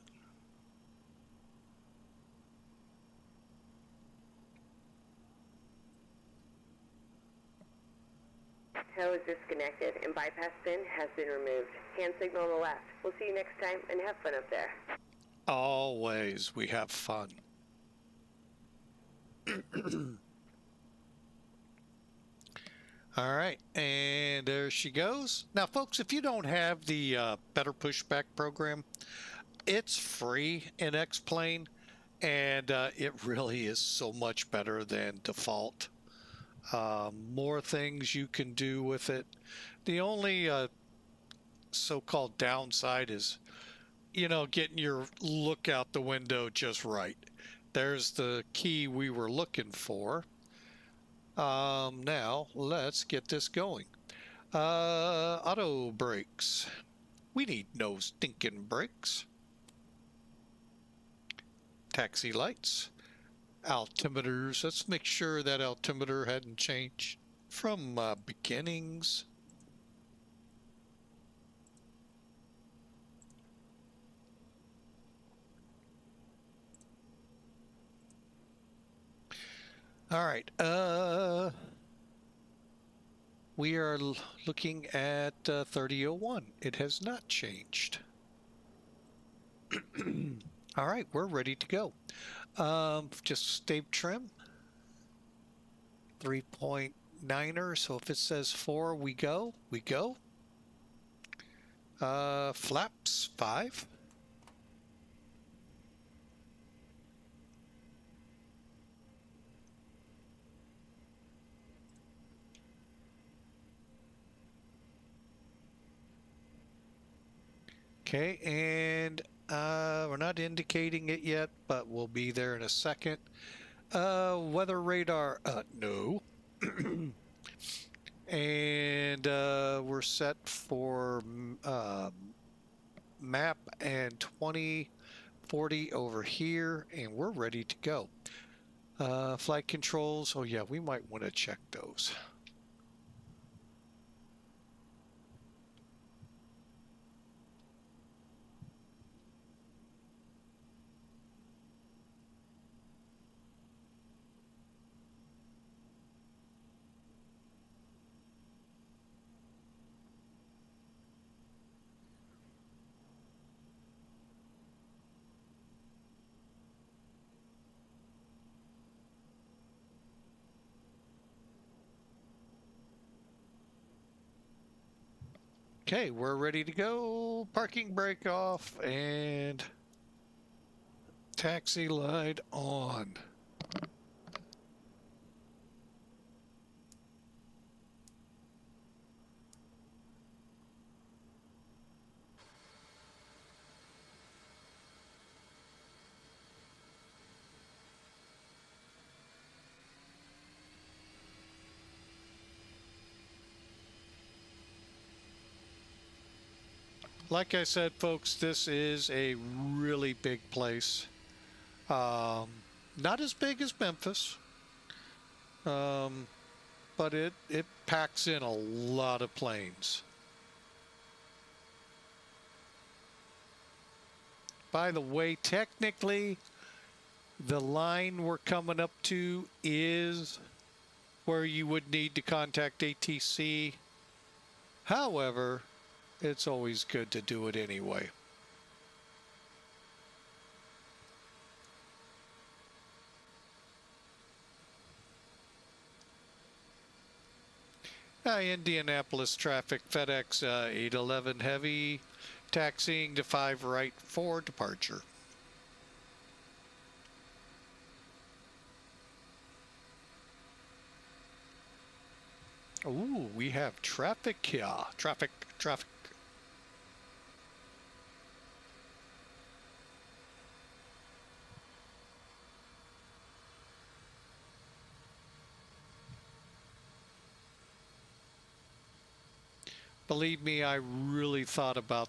Tow is disconnected and bypass pin has been removed. Hand signal on the left. We'll see you next time and have fun up there. Always, we have fun. All right, and there she goes. Now, folks, if you don't have the Better Pushback program, it's free in X-Plane, and it really is so much better than default. More things you can do with it. The only so-called downside is, you know, getting your look out the window just right. There's the key we were looking for. Now let's get this going. Auto brakes. We need no stinking brakes. Taxi lights. Altimeters. Let's make sure that altimeter hadn't changed from beginnings. All right, we are looking at 3001. It has not changed. All right, we're ready to go. Just stay trim. 3.9er, so if it says 4, we go. We go. Flaps, 5. Okay, and we're not indicating it yet, but we'll be there in a second. Weather radar, no. And we're set for map and 2040 over here, and we're ready to go. Flight controls, oh yeah, we might want to check those. Okay, we're ready to go. Parking brake off and taxi light on. Like I said, folks, this is a really big place. Not as big as Memphis, but it packs in a lot of planes. By the way, technically, the line we're coming up to is where you would need to contact ATC. However, it's always good to do it anyway. Indianapolis traffic, FedEx 811 heavy, taxiing to 5 right for departure. Ooh, we have traffic here. Traffic. Believe me, I really thought about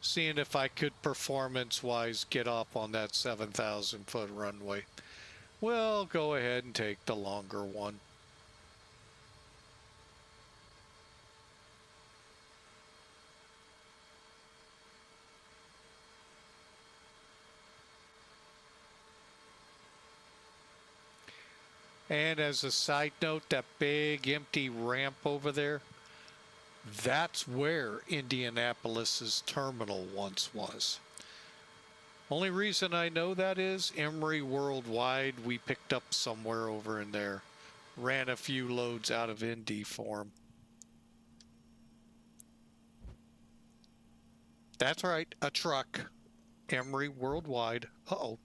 seeing if I could performance-wise get off on that 7,000-foot runway. Well, go ahead and take the longer one. And as a side note, that big empty ramp over there, that's where Indianapolis's terminal once was. Only reason I know that is Emory Worldwide, we picked up somewhere over in there. Ran a few loads out of Indy for 'em. That's right, a truck. Emory Worldwide. Uh-oh.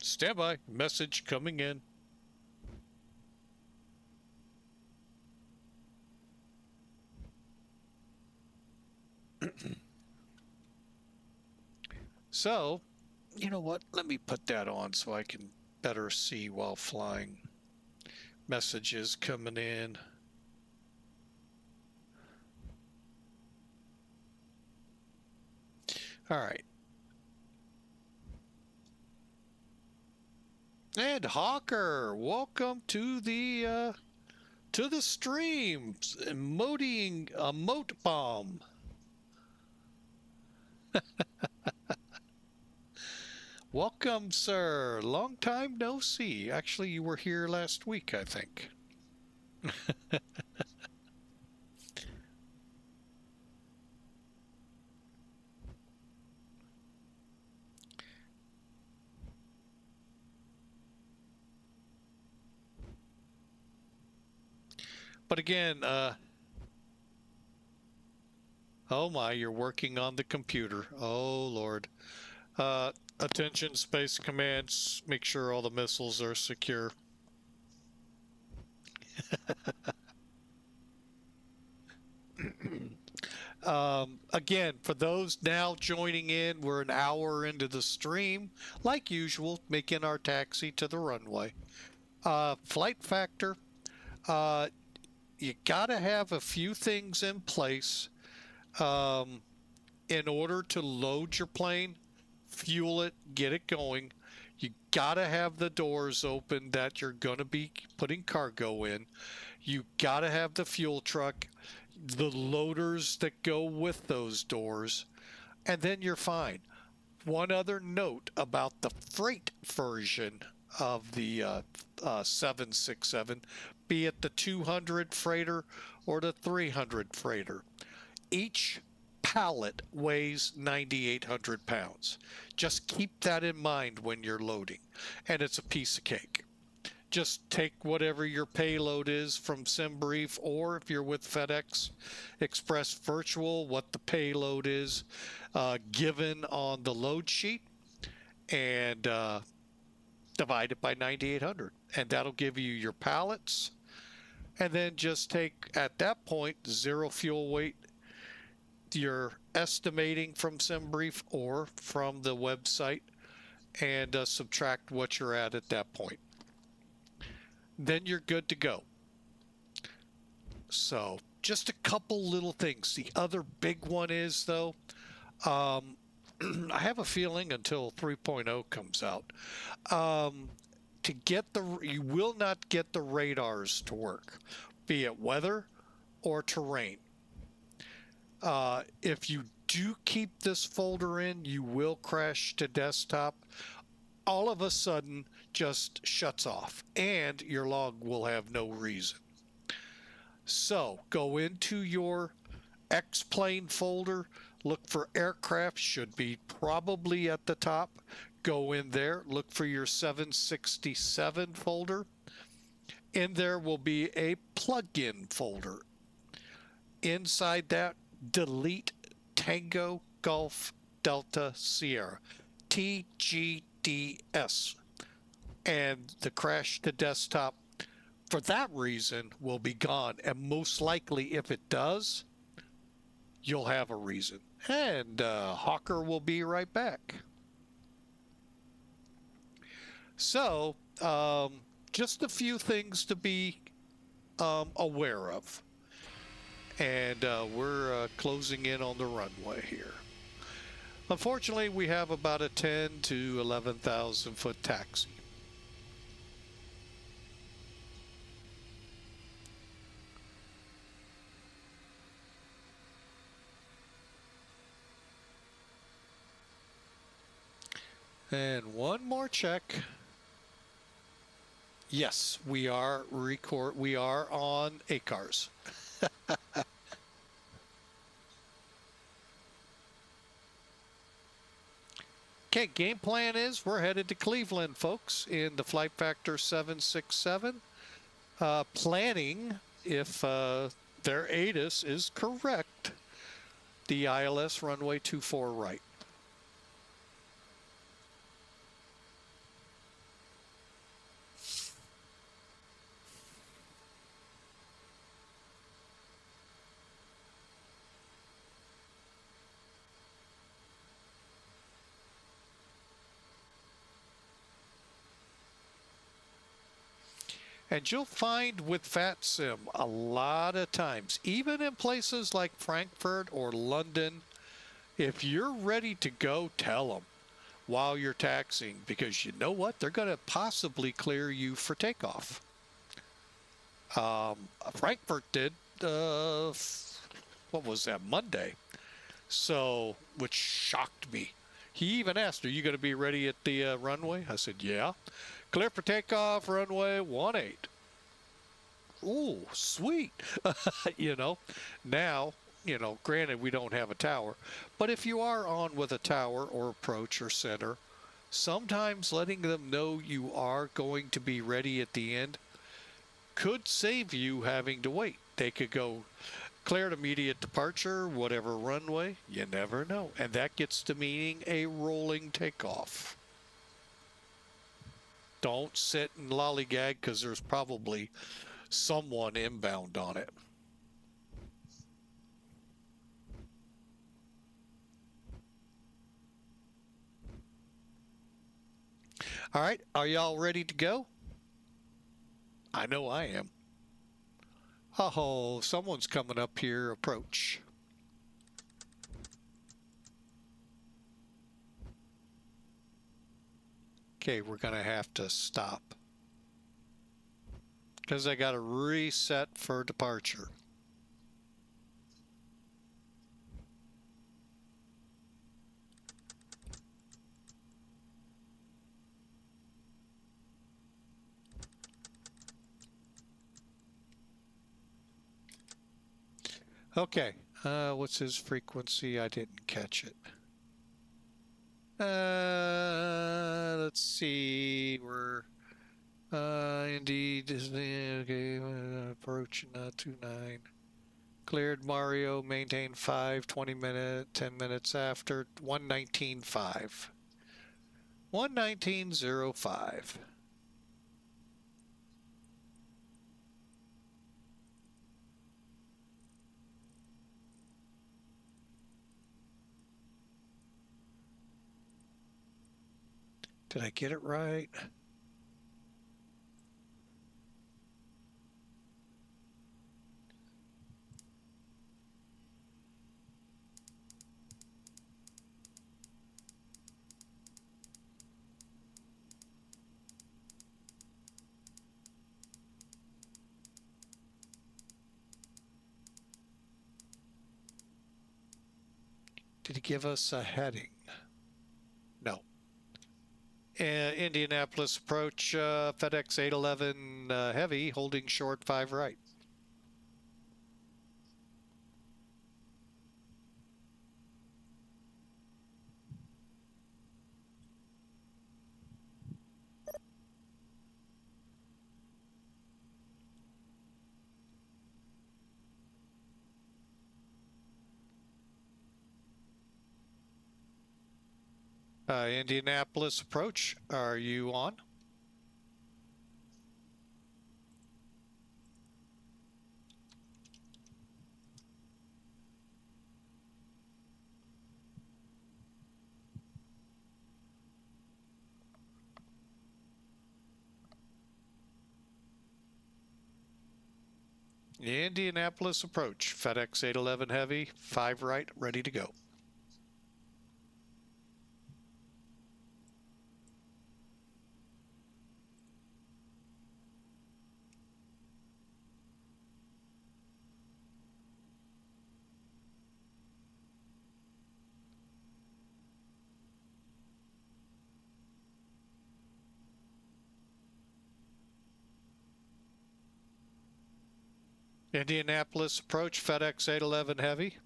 Stand by. Message coming in. So, you know what? Let me put that on so I can better see while flying. Messages coming in. All right. And Hawker, welcome to the stream. Emoting a moat bomb. Welcome, sir. Long time no see. Actually, you were here last week, I think. But again, oh my, you're working on the computer. Oh, Lord. Attention, Space Commands. Make sure all the missiles are secure. Again, for those now joining in, we're an hour into the stream. Like usual, making our taxi to the runway. Flight factor. You gotta have a few things in place in order to load your plane, fuel it, get it going. You gotta have the doors open that you're gonna be putting cargo in. You gotta have the fuel truck, the loaders that go with those doors, and then you're fine. One other note about the freight version of the 767, be it the 200 freighter or the 300 freighter. Each pallet weighs 9,800 pounds. Just keep that in mind when you're loading, and it's a piece of cake. just take whatever your payload is from SimBrief, or if you're with FedEx Express Virtual, what the payload is given on the load sheet, and divide it by 9,800, and that'll give you your pallets. And then just take, at that point, zero fuel weight you're estimating from SimBrief or from the website, and subtract what you're at that point. Then you're good to go. So just a couple little things. The other big one is, though, I have a feeling until 3.0 comes out, to get you will not get the radars to work, be it weather or terrain. If you do keep this folder in, you will crash to desktop. All of a sudden just shuts off, and your log will have no reason. So go into your X-Plane folder, look for aircraft, should be probably at the top. Go in there, look for your 767 folder. In there will be a plugin folder. Inside that, delete Tango Golf Delta Sierra, TGDS, and the crash to desktop for that reason will be gone. And most likely, if it does, you'll have a reason. And Hawker will be right back. So just a few things to be aware of. And we're closing in on the runway here. Unfortunately, we have about a 10 to 11,000 foot taxi. And one more check. Yes, we are on ACARS. Okay, game plan is we're headed to Cleveland, folks, in the Flight Factor 767. Planning, if their ATIS is correct, the ILS runway 24 right. And you'll find with VATSIM a lot of times, even in places like Frankfurt or London, if you're ready to go, tell them while you're taxiing, because you know what? They're going to possibly clear you for takeoff. Frankfurt did, what was that, Monday? So, which shocked me. He even asked, are you going to be ready at the runway? I said, yeah. Clear for takeoff, runway 18. Ooh, sweet. You know, now, you know, granted we don't have a tower, but if you are on with a tower or approach or center, sometimes letting them know you are going to be ready at the end could save you having to wait. They could go cleared immediate departure, whatever runway, you never know. And that gets to meaning a rolling takeoff. Don't sit and lollygag, because there's probably someone inbound on it. All right, are y'all ready to go? I know I am. Oh, someone's coming up here, approach. Okay, we're going to have to stop, because I got to reset for departure. Okay, what's his frequency? I didn't catch it. Let's see, we're Indy, Disney, okay, approach 29. Cleared MAREO, maintain 5, 20 minutes, 10 minutes after, 119.5. 119.05. Did I get it right? Did he give us a heading? No. Indianapolis approach, FedEx 811 heavy, holding short 5 right. Indianapolis approach, are you on? Indianapolis approach, FedEx 811 heavy, 5 right, ready to go. Indianapolis approach, FedEx 811 heavy.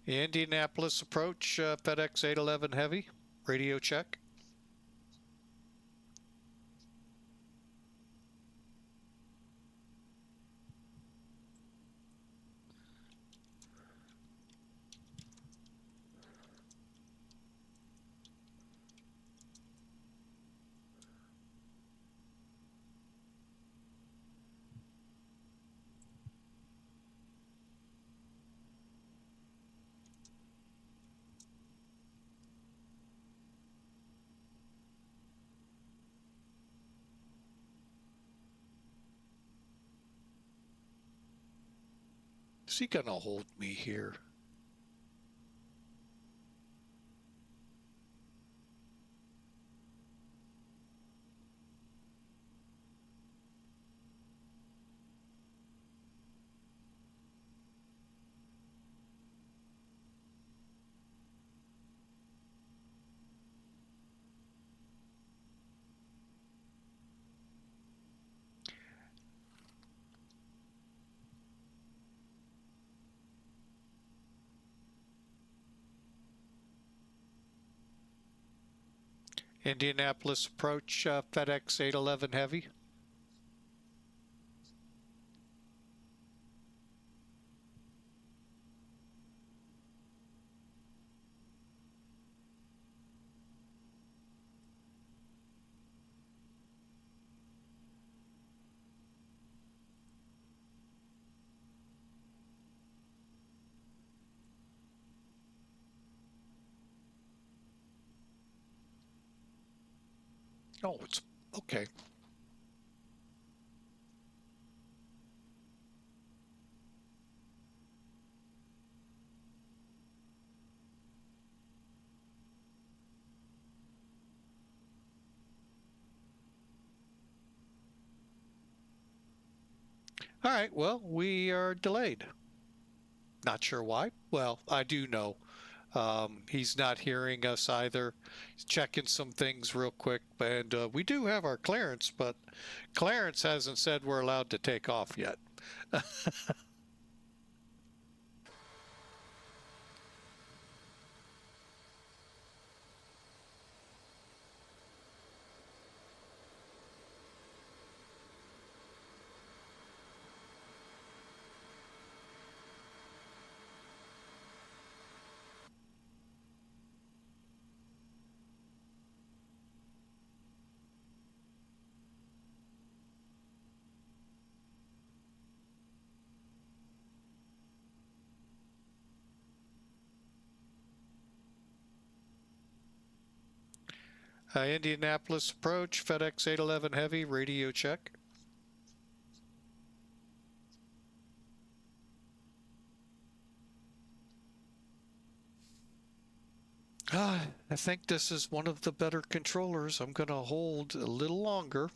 Indianapolis approach, FedEx 811 heavy, radio check. Is he gonna hold me here? Indianapolis approach, FedEx 811 heavy. Oh, it's okay. All right, well, we are delayed. Not sure why. Well, I do know. He's not hearing us either. He's checking some things real quick, and we do have our clearance, but Clarence hasn't said we're allowed to take off yet. Indianapolis approach, FedEx 811 Heavy, radio check. I think this is one of the better controllers. I'm going to hold a little longer.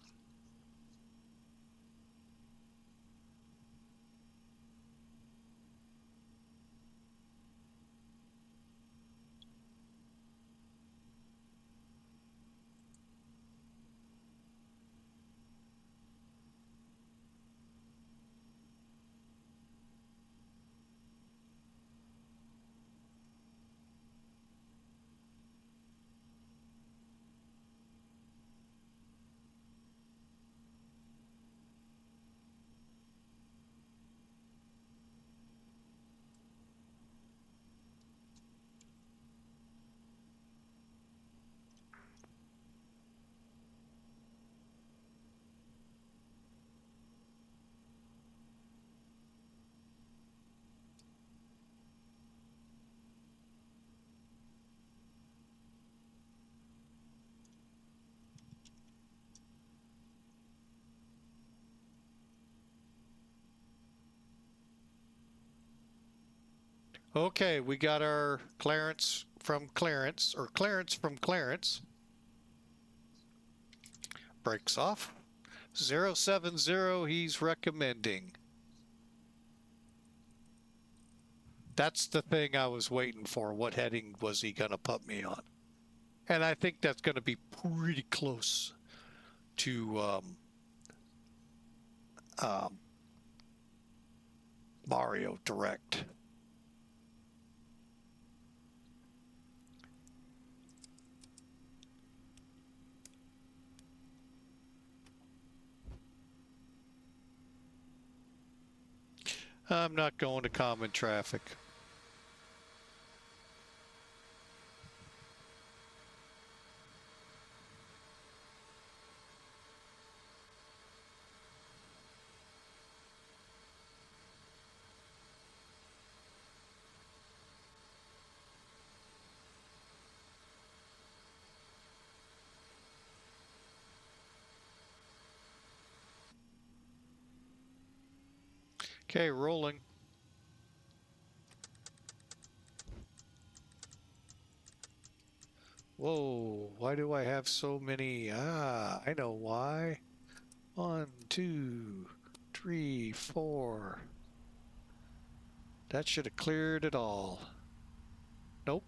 Okay, we got our clearance from clearance, or clearance from clearance. Brakes off. 070 he's recommending. That's the thing I was waiting for. What heading was he going to put me on? And I think that's going to be pretty close to MAREO Direct. I'm not going to common traffic. Okay, rolling. Whoa, why do I have so many? I know why. 1, 2, 3, 4. That should have cleared it all. Nope.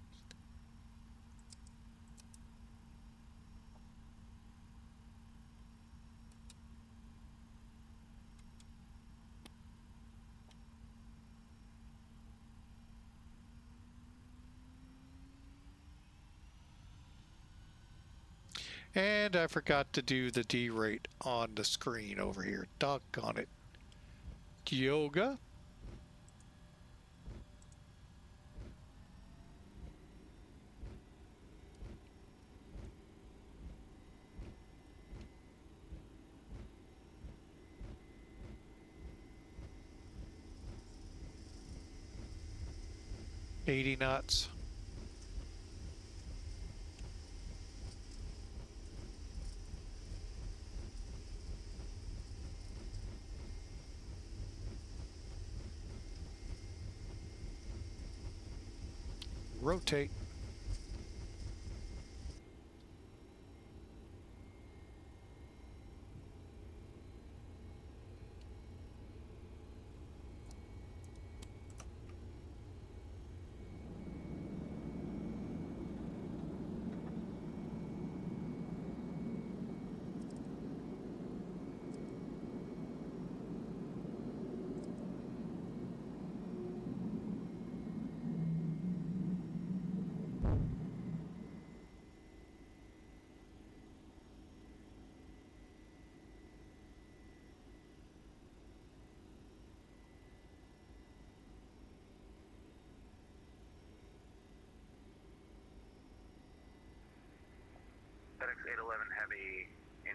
And I forgot to do the D rate on the screen over here. Doggone it. Yoga. $80 knots. Rotate.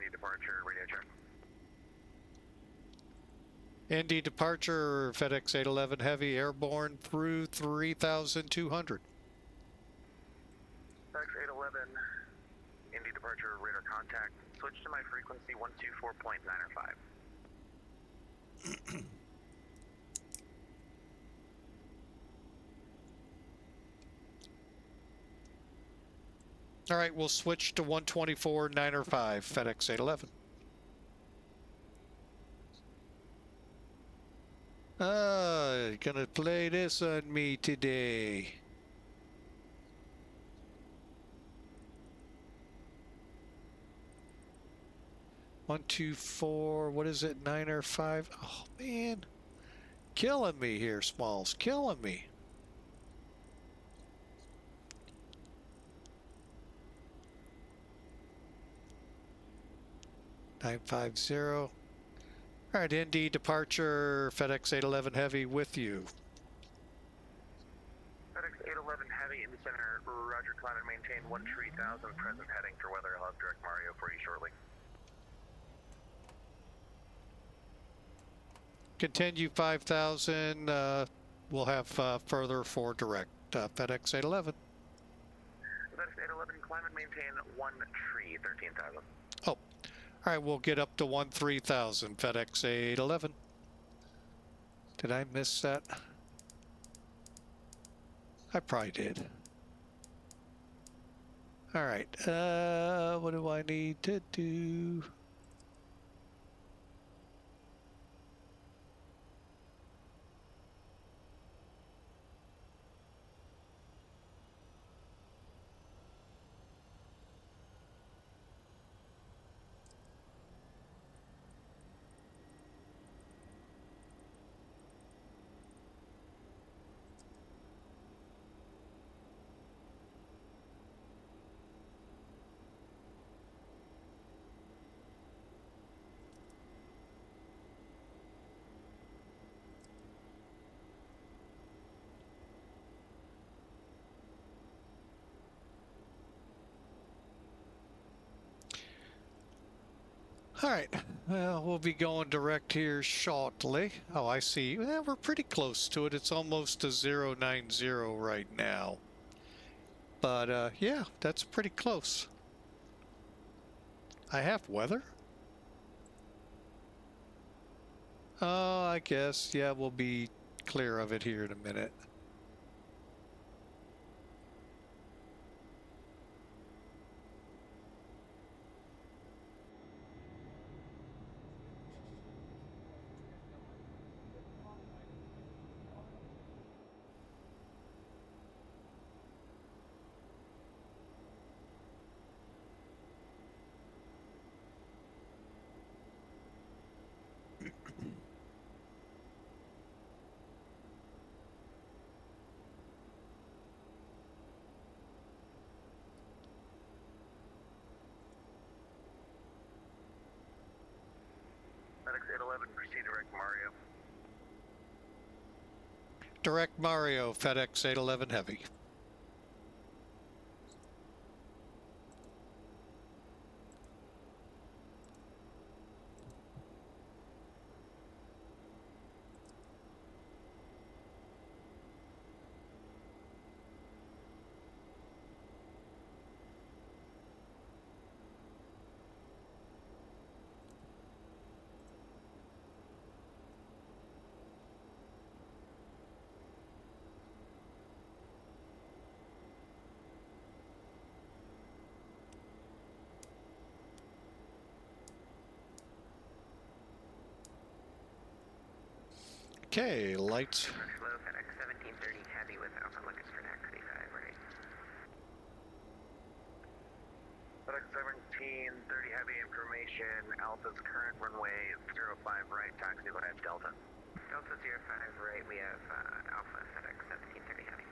Indy departure, radio check. Indy departure, FedEx 811 Heavy, airborne through 3,200. FedEx 811, Indy departure, radar contact. Switch to my frequency 124.905. All right, we'll switch to 124.905, FedEx 811. Gonna play this on me today. One, two, four, what is it, 9 or 5? Oh, man. Killing me here, Smalls. Killing me. $950. All right, Indy departure, FedEx 811 Heavy with you. FedEx 811 Heavy in the center, roger, climb and maintain 13,000, present heading for weather. I'll have direct MAREO for you shortly. Continue 5,000. We'll have further for direct FedEx 811. FedEx 811, climb and maintain 13,000. Oh, all right. We'll get up to 13,000. FedEx 811. Did I miss that? I probably did. All right. What do I need to do? All right, well, we'll be going direct here shortly. Oh, I see. Well, we're pretty close to it. It's almost a 090 right now. But, yeah, that's pretty close. I have weather? Oh, I guess. Yeah, we'll be clear of it here in a minute. FedEx 811, proceed direct MAREO. Direct MAREO, FedEx 811 Heavy. Okay, lights. Slow, FedEx 1730 Heavy with Alpha Lucas for taxi 5 right. FedEx 1730 Heavy information, Alpha's current runway 05 right, taxi go ahead, Delta. Delta 05 right, we have Alpha FedEx 1730 Heavy.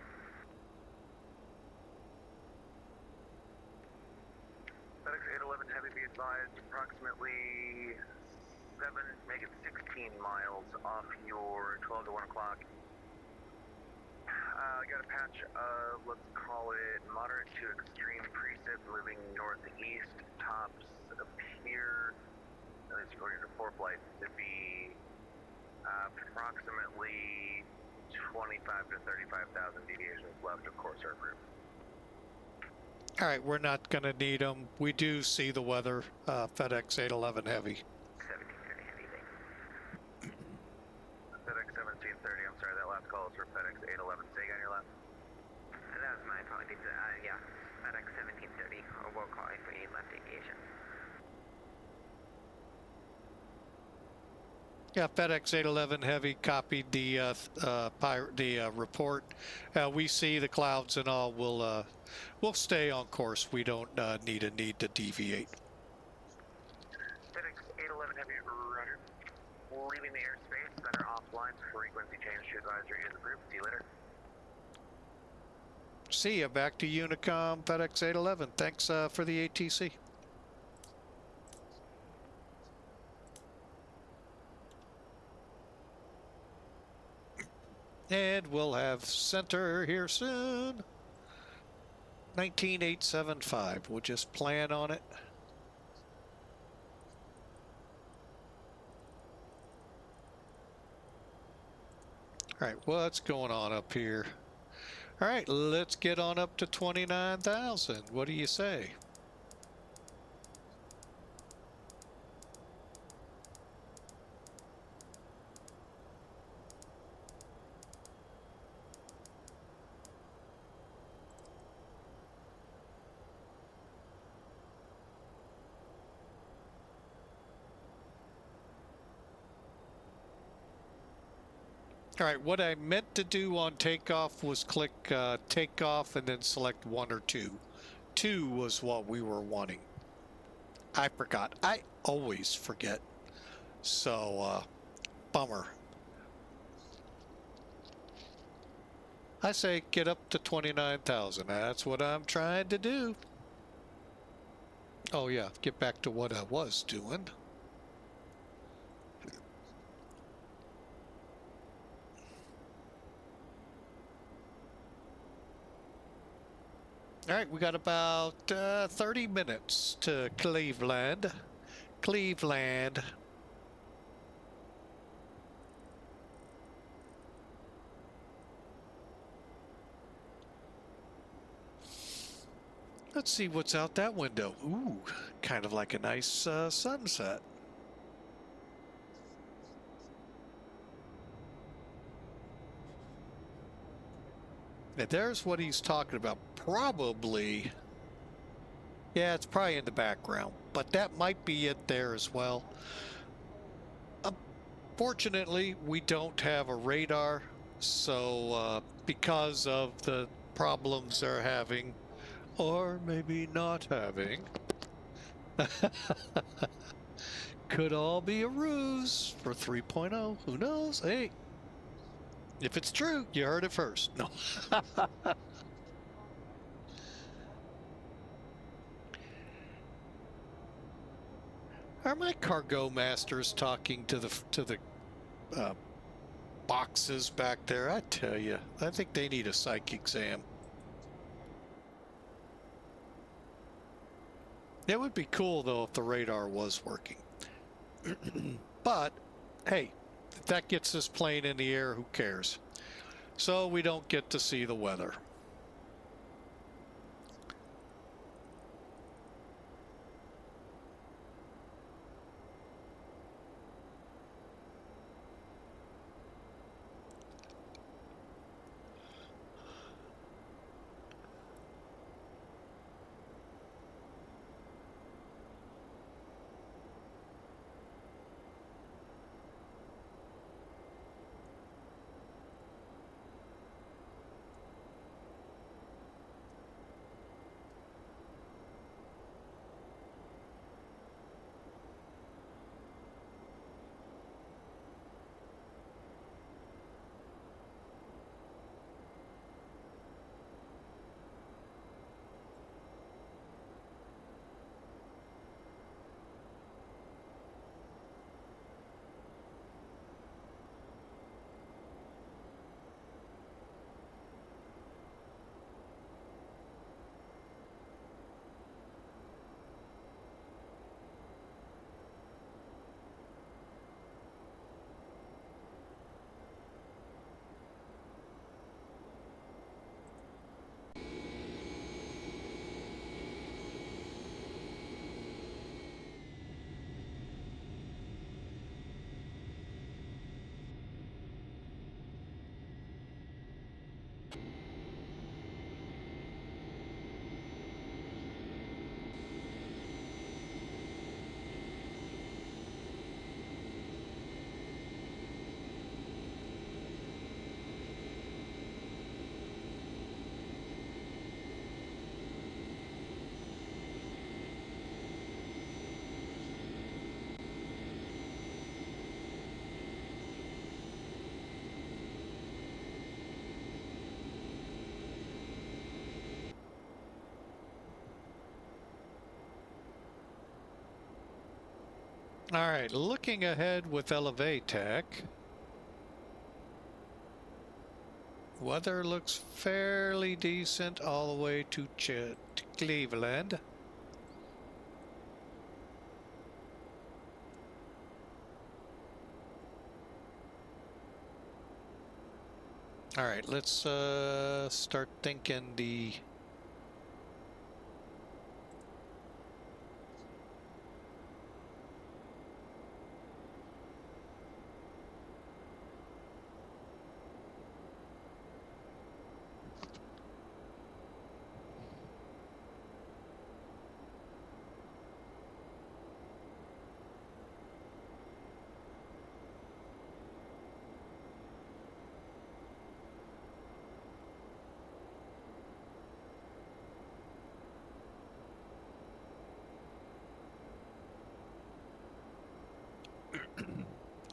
FedEx 811 Heavy, be advised, approximately 7, make it 16 miles off your 12 to 1 o'clock. Got a patch of, let's call it moderate to extreme precip moving northeast. Tops appear, at least according to four flights, to be approximately 25 to 35,000 deviations left of course or group. All right, we're not going to need them. We do see the weather. FedEx 811 Heavy. 1730 heavy, thanks. FedEx 1730, I'm sorry, that last call was for FedEx 811. Say again, your last. That was my apologies. Yeah, FedEx 1730, we'll call if we left aviation. Yeah, FedEx 811 Heavy copied the report. We see the clouds and all. We'll stay on course. We don't need to deviate. FedEx 811 Heavy, roger. Leaving the airspace, center offline, frequency change to advisory to the group. See you later. See ya. Back to Unicom, FedEx 811. Thanks for the ATC. And we'll have center here soon. 19875. We'll just plan on it. All right, what's going on up here? All right, let's get on up to 29,000. What do you say? All right, what I meant to do on takeoff was click takeoff and then select 1 or 2. 2 was what we were wanting. I forgot. I always forget. So, bummer. I say get up to 29,000. That's what I'm trying to do. Oh yeah, get back to what I was doing. All right, we got about 30 minutes to Cleveland. Cleveland. Let's see what's out that window. Ooh, kind of like a nice sunset. Now, there's what he's talking about. Probably, yeah, it's probably in the background, but that might be it there as well. Fortunately, we don't have a radar, so because of the problems they're having, or maybe not having, could all be a ruse for 3.0. Who knows? Hey, if it's true, you heard it first. No. Are my cargo masters talking to the boxes back there? I tell you, I think they need a psych exam. It would be cool though if the radar was working. But hey, if that gets this plane in the air, who cares? So we don't get to see the weather. All right, looking ahead with Elevatech. Weather looks fairly decent all the way to Cleveland. All right, let's start thinking the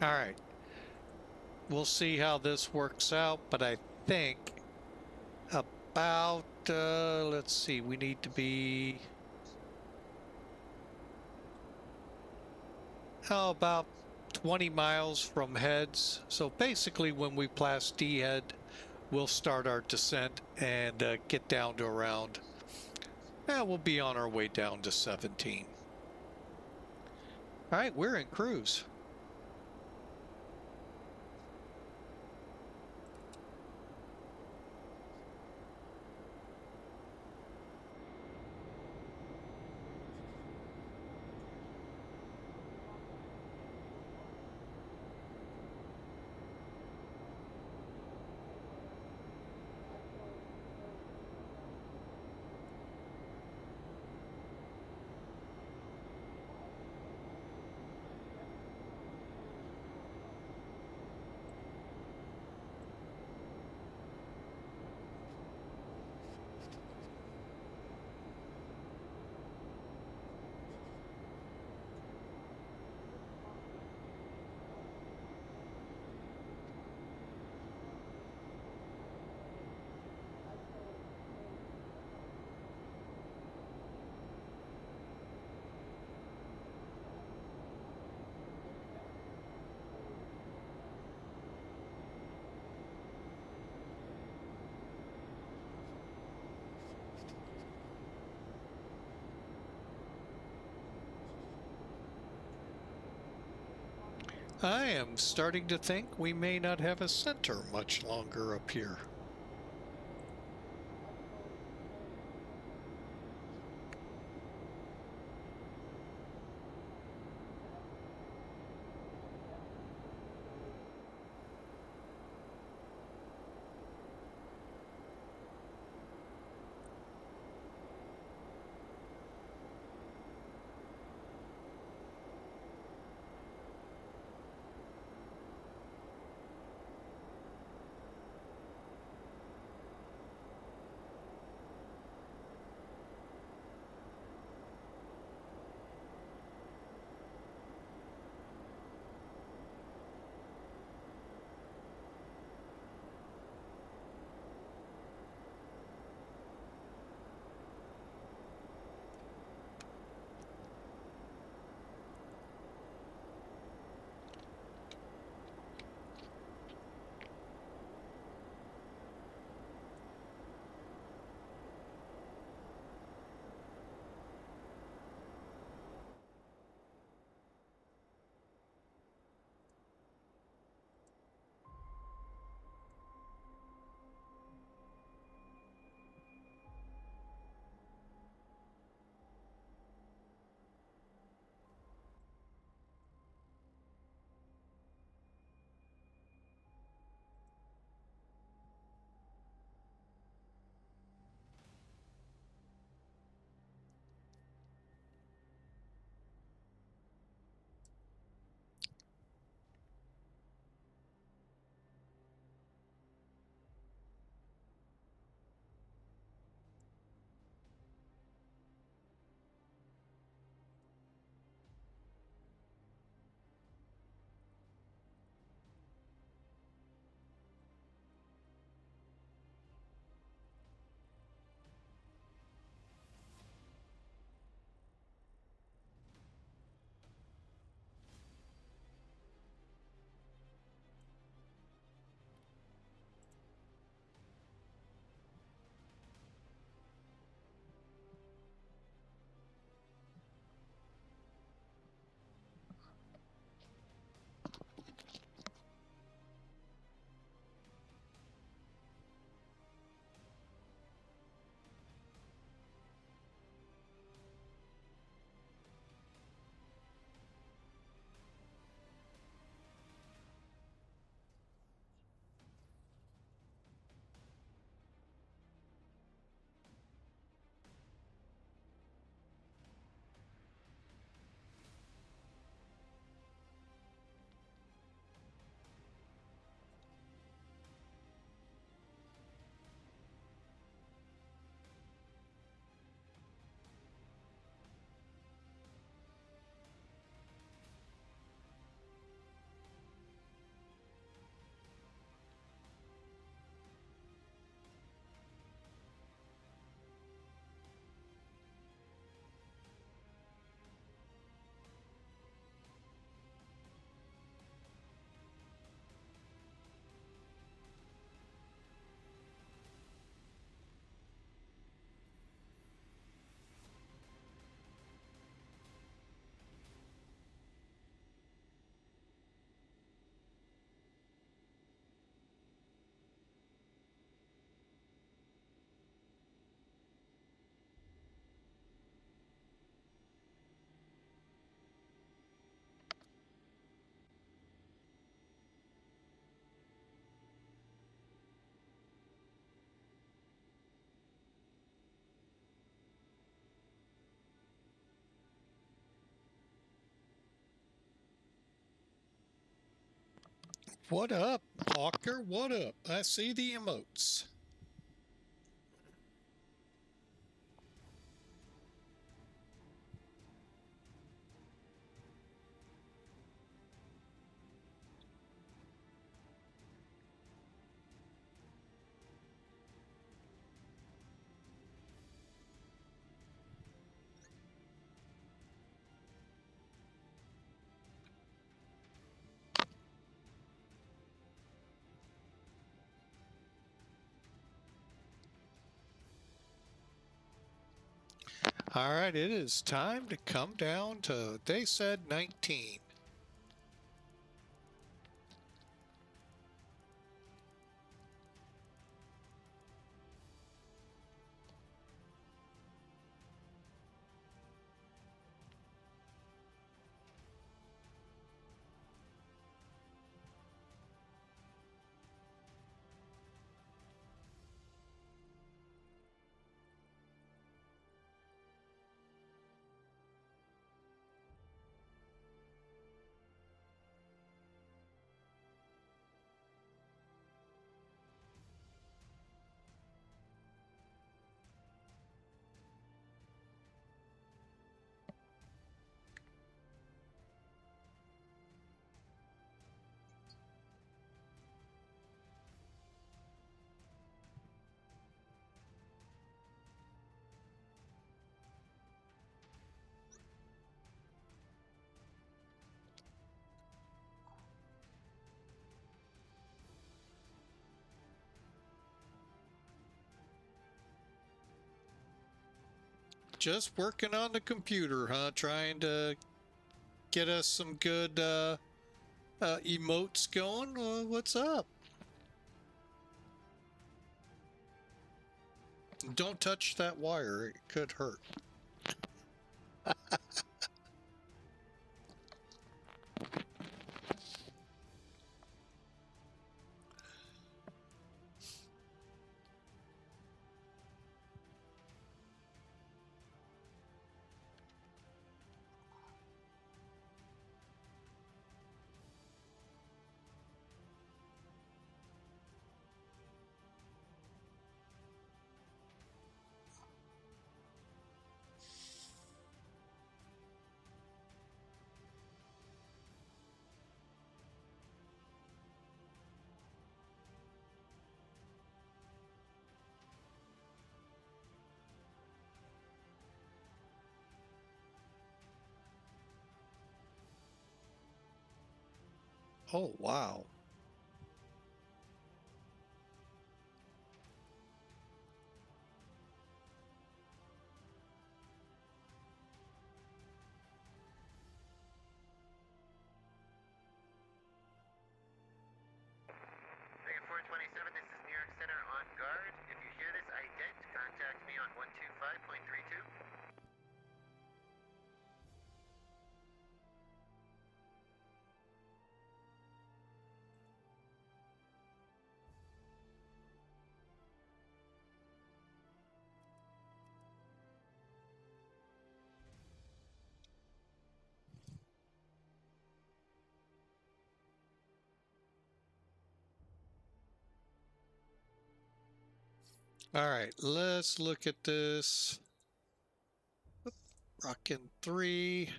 all right. We'll see how this works out, but I think about let's see, we need to be about 20 miles from heads. So basically when we pass D head, we'll start our descent and get down to around, we'll be on our way down to 17. All right, we're in cruise. I am starting to think we may not have a center much longer up here. What up, Hawker? What up? I see the emotes. All right, it is time to come down to, they said 19. Just working on the computer, huh? Trying to get us some good emotes going. What's up? Don't touch that wire. It could hurt. Oh, wow. Ticket 427, this is New York Center on guard. If you hear this ident, contact me on 125.32. All right, let's look at this. Rockin' 3,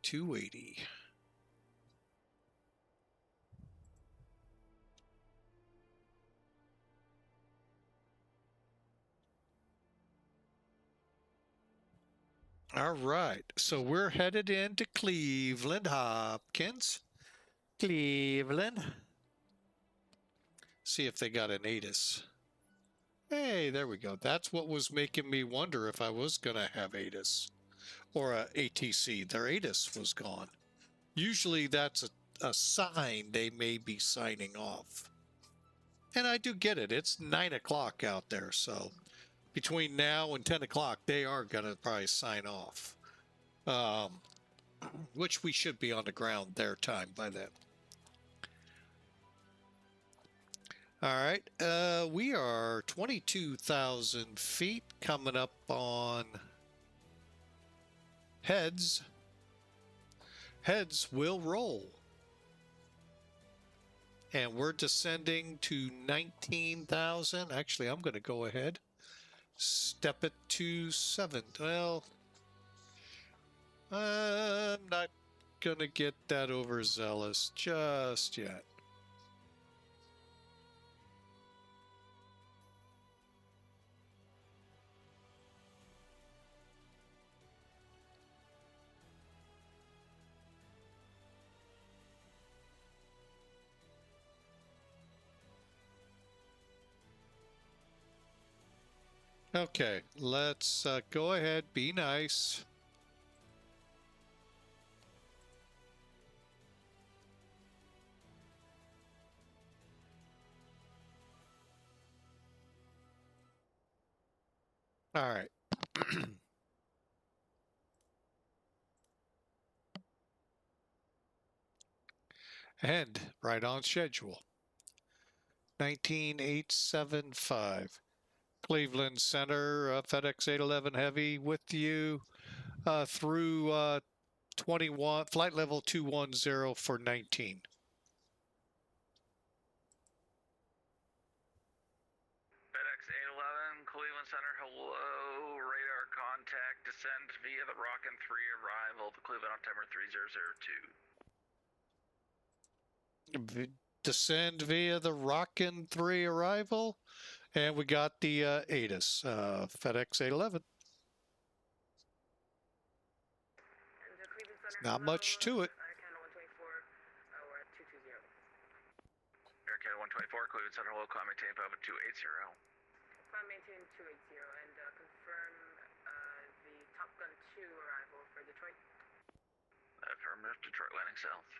280. All right, so we're headed into Cleveland, Hopkins. Cleveland. See if they got an ATIS. Hey, there we go. That's what was making me wonder if I was going to have ATIS or a ATC. Their ATIS was gone. Usually that's a sign they may be signing off. And I do get it. It's 9 o'clock out there. So between now and 10 o'clock, they are going to probably sign off. Which we should be on the ground their time by then. All right, we are 22,000 feet coming up on heads. Heads will roll. And we're descending to 19,000. Actually, I'm going to go ahead, step it to 7. Well, I'm not going to get that overzealous just yet. Okay, let's go ahead, be nice. All right. And right on schedule. 19875. Cleveland Center, FedEx 811 Heavy with you through 21, flight level 210 for 19. FedEx 811, Cleveland Center, hello. Radar contact, descend via the Rockin' 3 arrival to Cleveland altimeter 3002. Descend via the Rockin' 3 arrival. And we got the ATIS, FedEx 811. Not much to it. Aircat 124, Cleveland Center, hello, climb maintain 280. Climb maintain 280 and confirm the Top Gun 2 arrival for Detroit. Affirmative, Detroit landing south.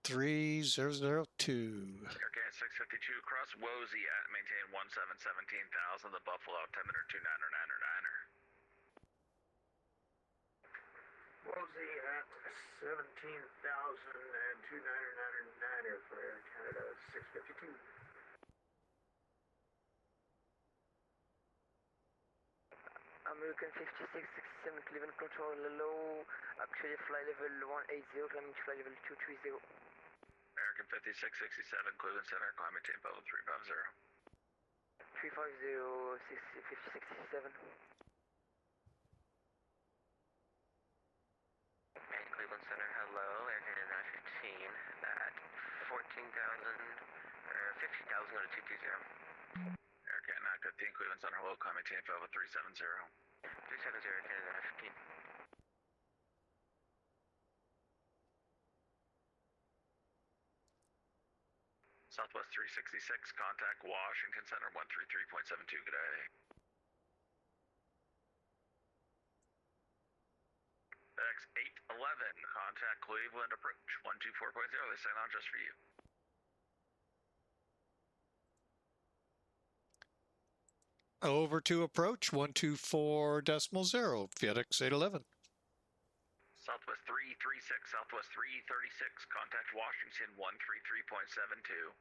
Three 002. Aircat 652, cross Wozy at maintain 17,000, the Buffalo altimeter 29999er. Wozy at 17,000 and 29999er for Air Canada 652. American 5667 Cleveland control low, actually flight level 180, climbing to flight level 230. American 5667, Cleveland Center, climb maintain 350. 350, 5067. And Cleveland Center, hello, Air Canada 915 at 14,000, or 50,000, go to 220. Aircat 915, Cleveland Center, hello, climb maintain 370. 370, Air Canada 915. Southwest 366, contact Washington Center 133.72, good day. FedEx 811, contact Cleveland approach 124.0, they sign on just for you. Over to approach 124.0, FedEx 811. Southwest 336, Southwest 336, contact Washington 133.72.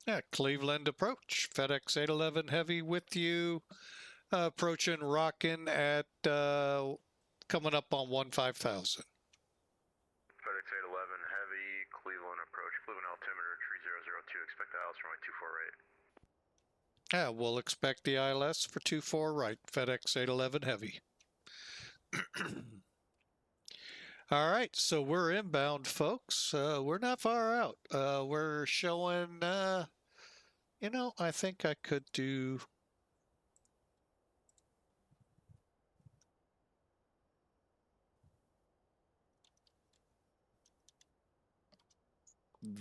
Yeah, Cleveland approach, FedEx 811 Heavy with you, approaching Rockin' at coming up on 15,000. FedEx 811 Heavy, Cleveland approach, Cleveland altimeter 3002, expect the ILS runway 24 right. Yeah, we'll expect the ILS for 24 right, FedEx 811 Heavy. All right, so we're inbound, folks. We're not far out. We're showing, you know, I think I could do...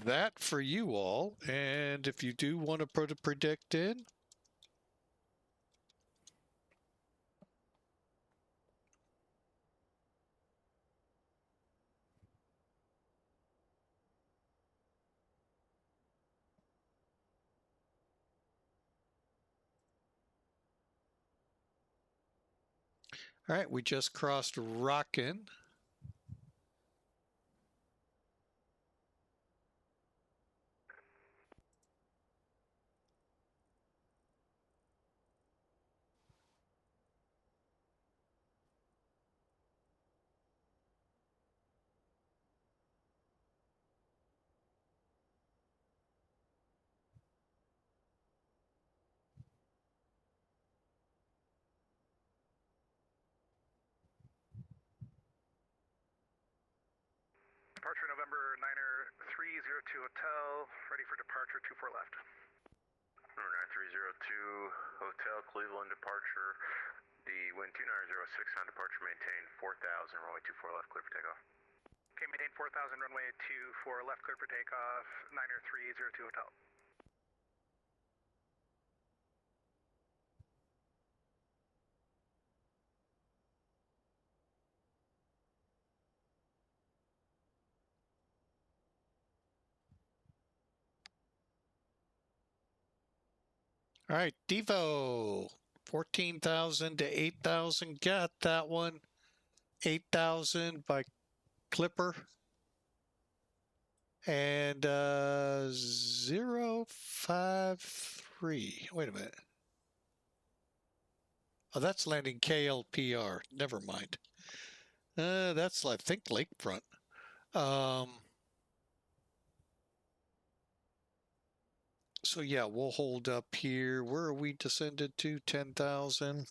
that for you all, and if you do want to put a predict in, All right, we just crossed Rockin'. Departure November 9er 302 Hotel, ready for departure 24 left. Number 9302 Hotel Cleveland departure. The wind 2906 on departure, maintain 4000, runway 24 left, clear for takeoff. Okay, maintain 4000, runway 24 left, clear for takeoff, 9er 302 Hotel. All right, Devo, 14,000 to 8,000. Got that one. 8,000 by Clipper. And 053. Wait a minute. Oh, that's landing KLPR. Never mind. That's, I think, Lakefront. So yeah, we'll hold up here. Where are we descended to? 10,000.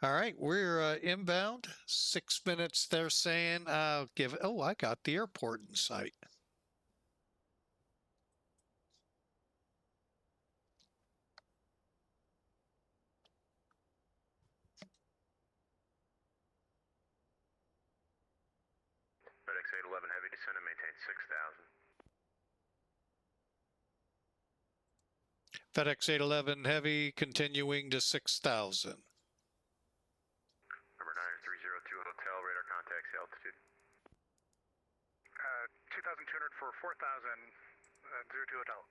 All right, we're inbound. 6 minutes, they're saying. I'll give. Oh, I got the airport in sight. FedEx 811 heavy descend and maintain 6000. FedEx 811 heavy continuing to 6,000. Number 9302 Hotel, radar contacts, altitude. 2,200 for 4,000, 02 Hotel.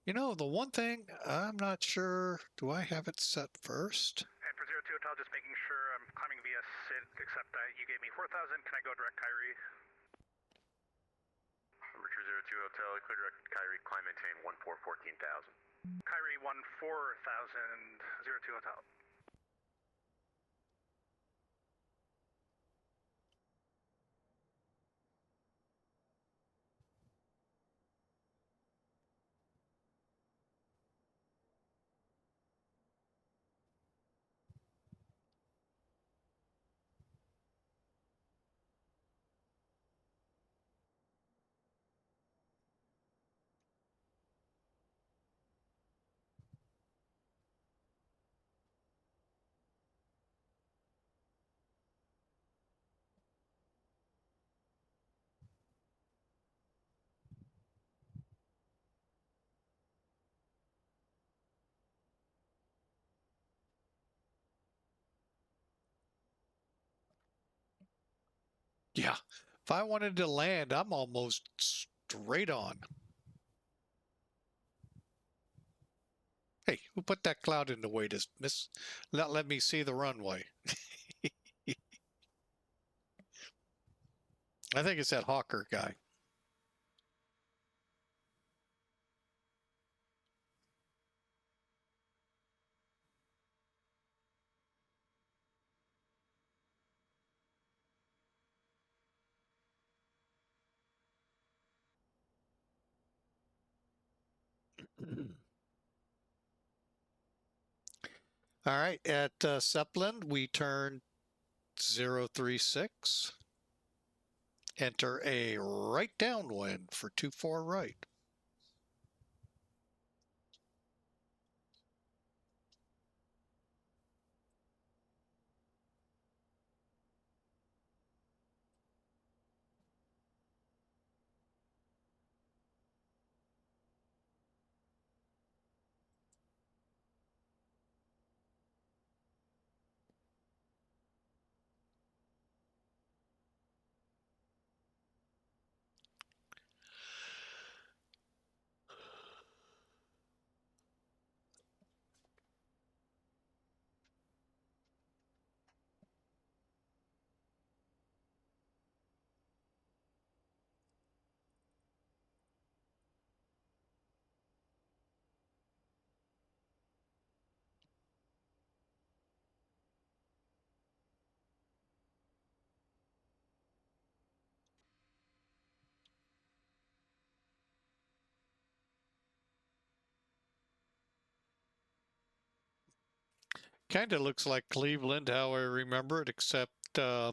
You know, the one thing I'm not sure, do I have it set first? And for 02 Hotel, just making sure I'm climbing via SID, except you gave me 4,000. Can I go direct Kyrie? Number 202 Hotel, clear direct Kyrie, climb maintain 14,000. Kyrie 14,000, 02 Hotel. Yeah, if I wanted to land, I'm almost straight on. Hey, who put that cloud in the way to not let me see the runway? I think it's that Hawker guy. All right, at Zeppelin, we turn 036. Enter a right downwind for 24 right. Kind of looks like Cleveland, how I remember it, except I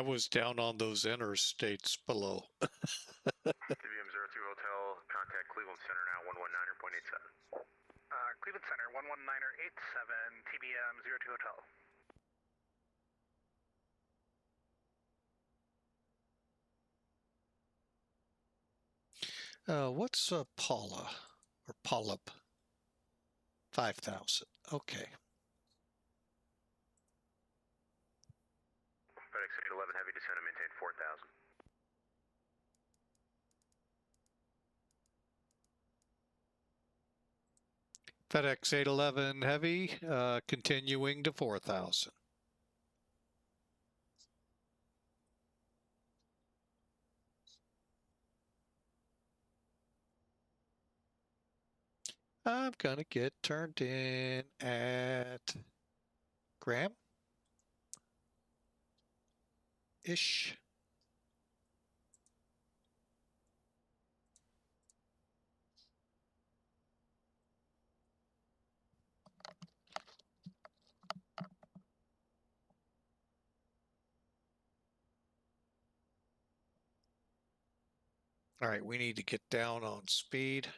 was down on those interstates below. TBM 02 Hotel, contact Cleveland Center now, 119.87. Cleveland Center, 119.87, TBM 02 Hotel. What's Paula or Polyp? 5,000. Okay. FedEx 811 Heavy, descend and maintain 4,000. FedEx 811 Heavy, continuing to 4,000. I'm gonna get turned in at Graham-ish. All right, we need to get down on speed.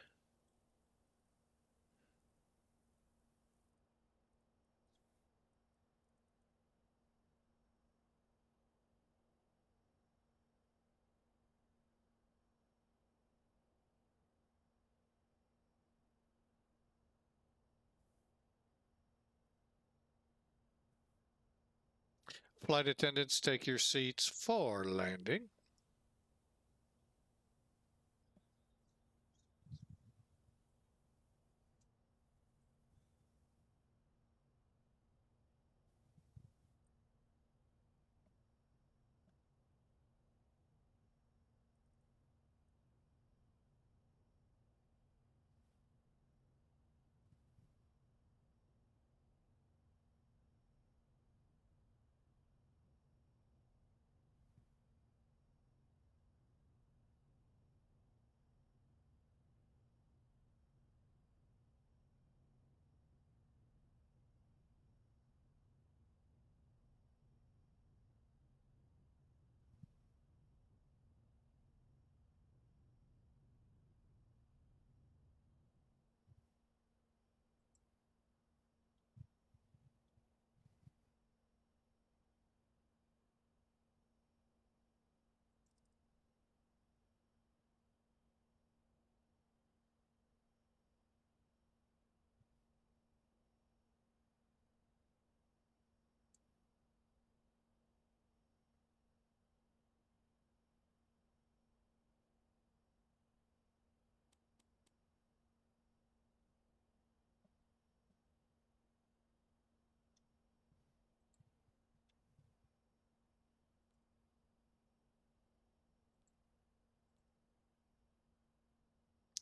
Flight attendants, take your seats for landing.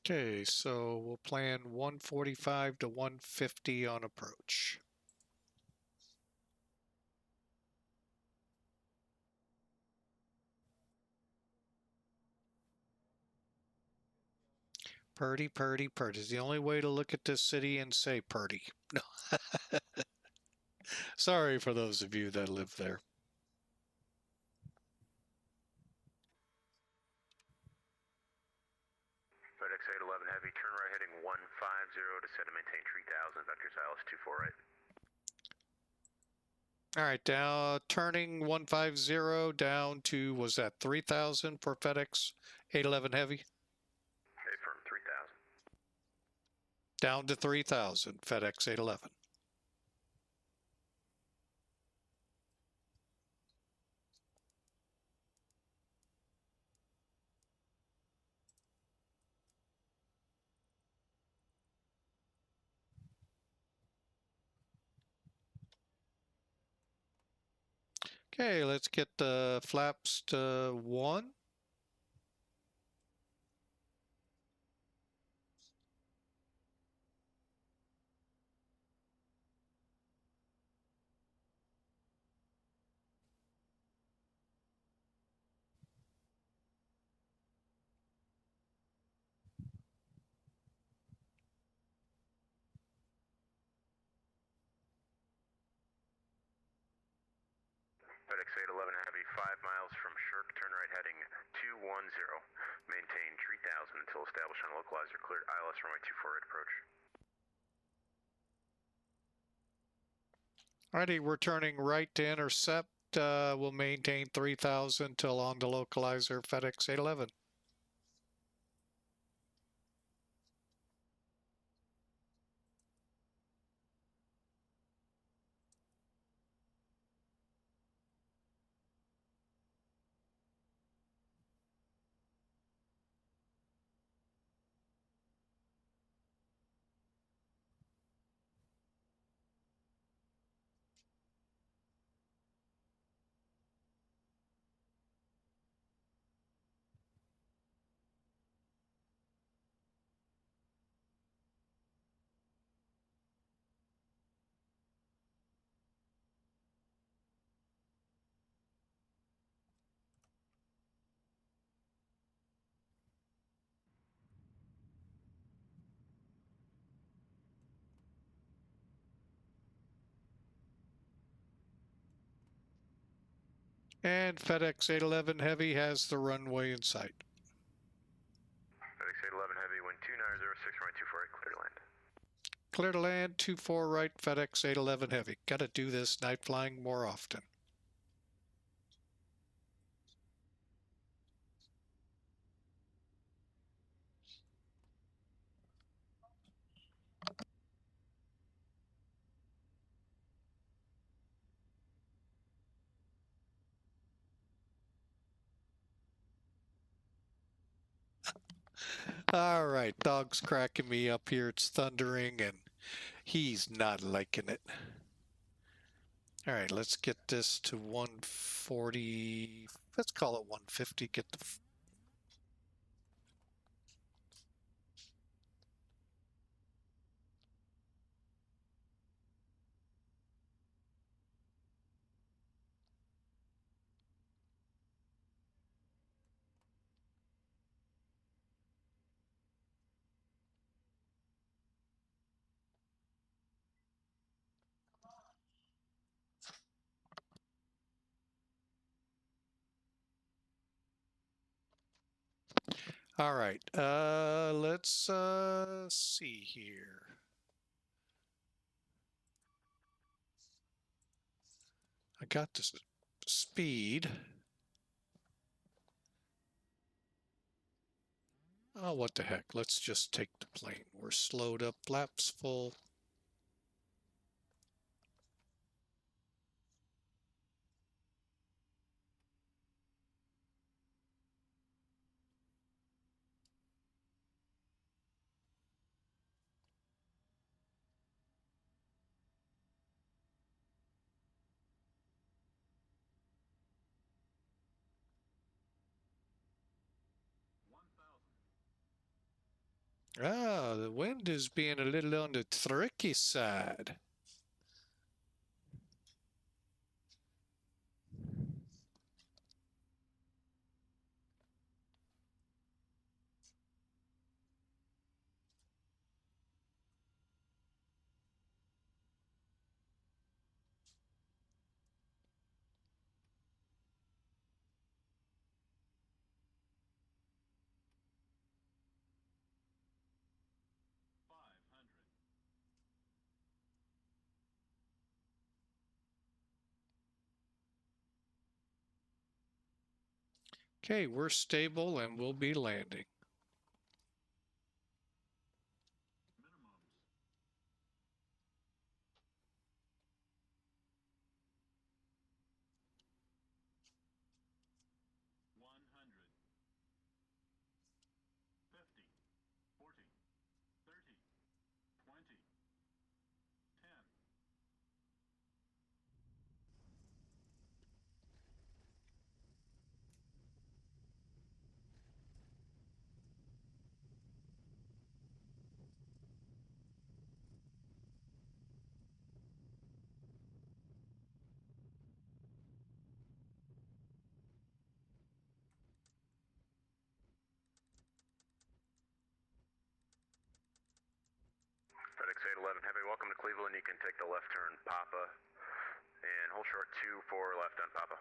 Okay, so we'll plan 145 to 150 on approach. Purdy, purdy, purdy. Is the only way to look at this city and say purdy. No. Sorry for those of you that live there. FedEx 811 Heavy, turn right heading 150, descend and maintain 3,000, vector Silas 24 right. All right, down turning 150 down to, was that 3,000 for FedEx 811 Heavy? Affirm 3,000. Down to 3,000, FedEx 811. Okay, let's get the flaps to 1. FedEx 811 Heavy, 5 miles from Shirk, turn right heading 210. Maintain 3000 until established on localizer, cleared ILS runway 24 right approach. Alrighty, we're turning right to intercept. We'll maintain 3000 till on the localizer FedEx 811. And FedEx 811 Heavy has the runway in sight. FedEx 811 Heavy, wind 2906, runway 24 right, clear to land. Clear to land, 24 right, FedEx 811 Heavy. Gotta do this night flying more often. All right, dog's cracking me up here. It's thundering and he's not liking it. All right, let's get this to 140. Let's call it 150. Get the All right, let's see here. I got this speed. Oh, what the heck? Let's just take the plane. We're slowed up, flaps full. Ah, the wind is being a little on the tricky side. Okay, we're stable and we'll be landing. FedEx 811 Heavy, welcome to Cleveland. You can take the left turn Papa And hold short 24 left on Papa.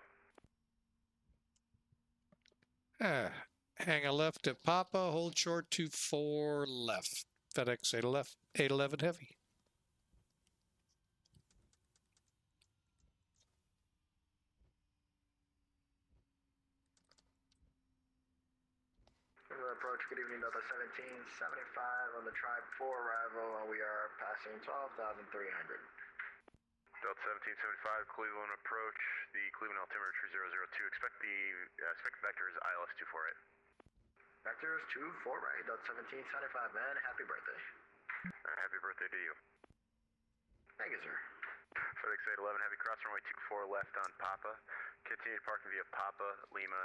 Hang a left at Papa, hold short 24 left. FedEx 811 Heavy. Approach, good evening, Delta 1775 on the tribe for arrival, and we are passing 12,300. Delta 1775, Cleveland approach, the Cleveland altimeter 3002. Expect the vector is ILS 248. Vectors 24 right, Delta 1775, man, happy birthday. Happy birthday to you. Thank you, sir. FedEx 811 Heavy, cross runway 24 left on Papa. Continue parking via Papa Lima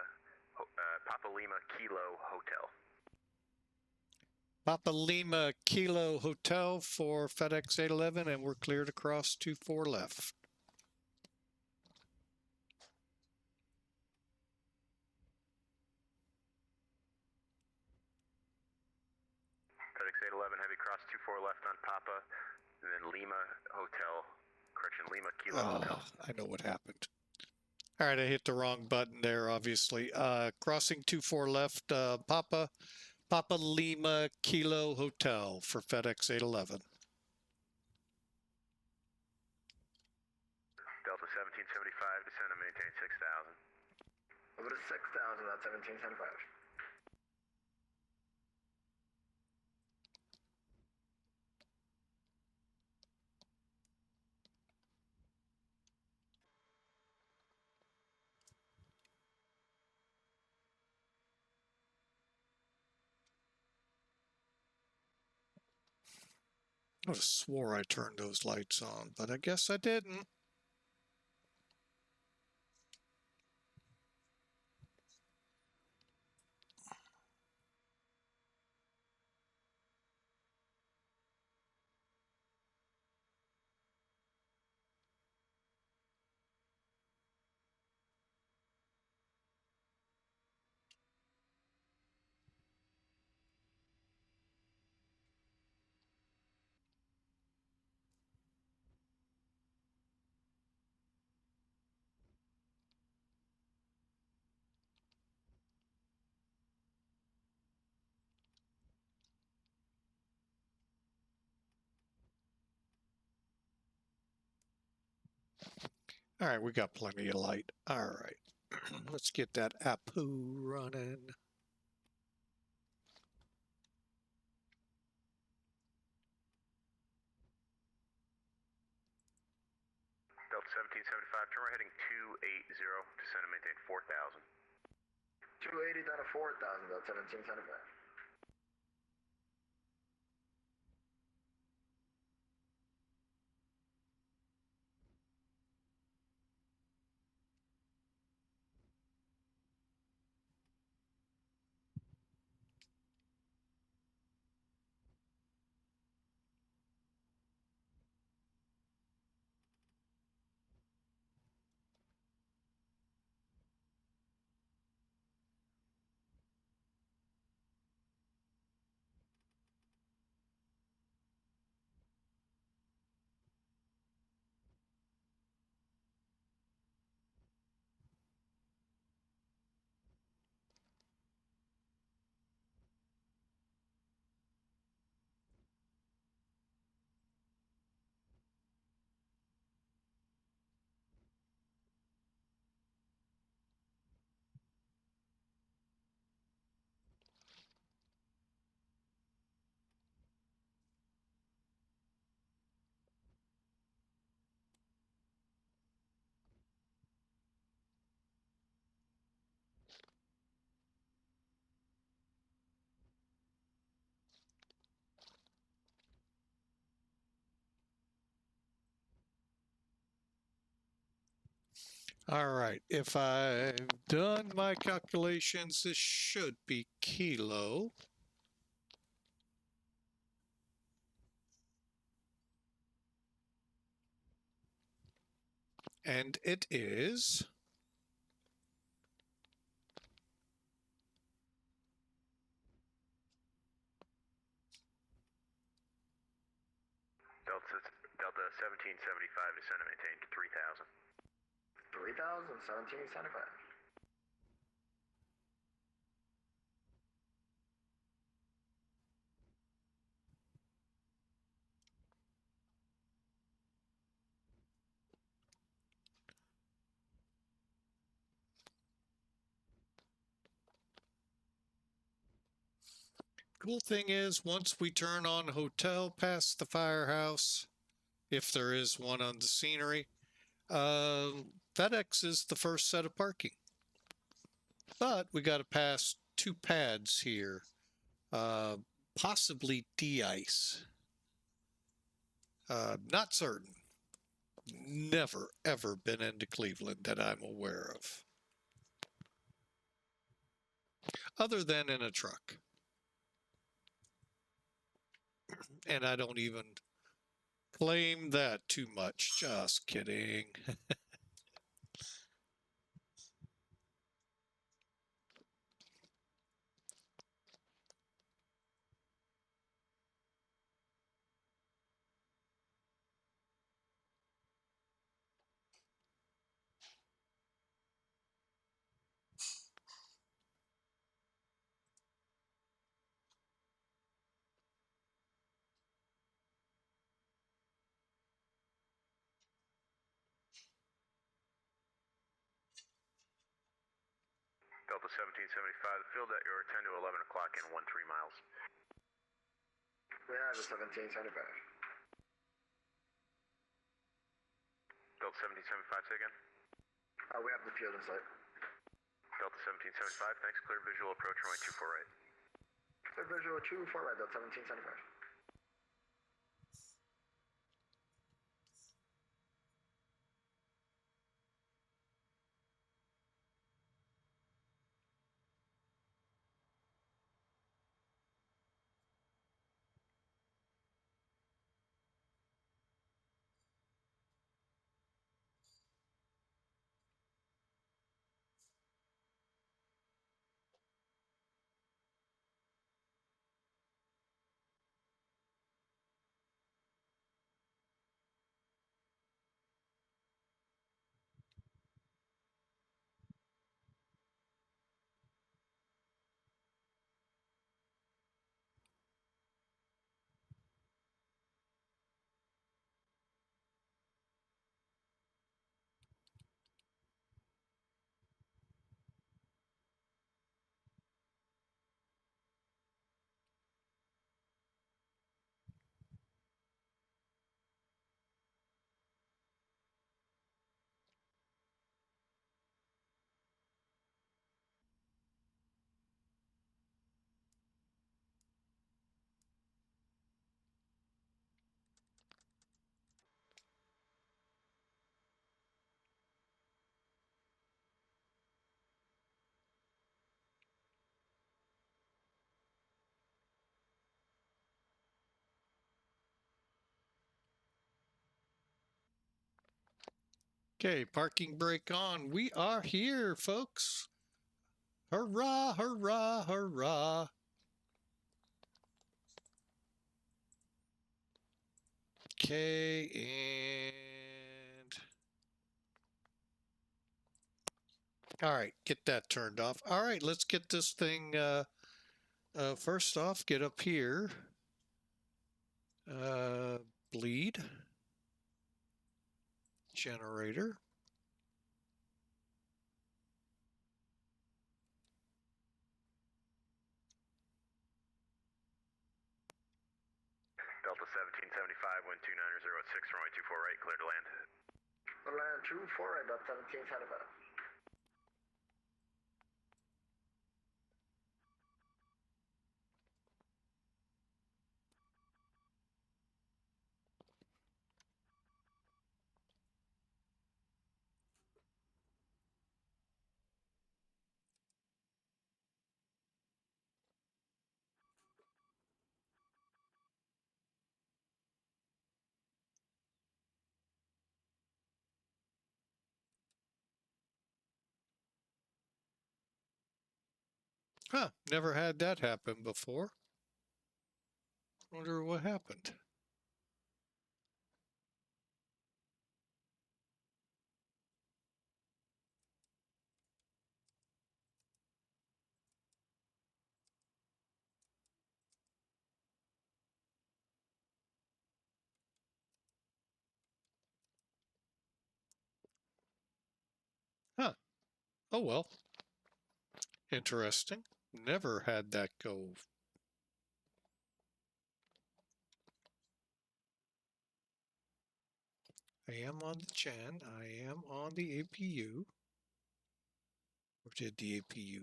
Kilo Hotel. Papa Lima Kilo Hotel for FedEx 811, and we're cleared across 24 left. FedEx 811 Heavy, cross 24 left on Papa, and then Lima Hotel, correction, Lima Kilo Hotel. I know what happened. All right, I hit the wrong button there, obviously. Crossing 24 left, Papa Lima Kilo Hotel for FedEx 811. Delta 1775, descend and maintain 6,000. Over to 6,000, that's 1775. I would have swore I turned those lights on, but I guess I didn't. All right, we got plenty of light. All right, let's get that Apu running. Delta 1775, turn right heading 280, descend and maintain 4,000. 280 down to 4,000, that's 1775. All right, if I've done my calculations, this should be Kilo. And it is. Delta 1775, descend and maintain 3000. 3,000, 1775. Cool thing is, once we turn on hotel past the firehouse, if there is one on the scenery, FedEx is the first set of parking. But we got to pass 2 pads here, possibly de-ice. Not certain. Never, ever been into Cleveland that I'm aware of. Other than in a truck. And I don't even claim that too much. Just kidding. Delta 1775, the field at your 10 to 11 o'clock in 13 miles. We have a 1775. Delta 1775, say again. We have the field in sight. Delta 1775, thanks. Clear visual approach runway 24 right. Clear visual 24 right, Delta 1775. Okay, parking brake on. We are here, folks. Hurrah, hurrah, hurrah. Okay, and all right, get that turned off. All right, let's get this thing first off, get up here. Bleed. Generator. Delta 1775, wind 290 at 6, runway 24 right, clear to land. The land 24 right, Delta 1775. Huh, never had that happen before. Wonder what happened. Oh well. Interesting. Never had that go. I am on the Gen. I am on the APU. Or did the APU?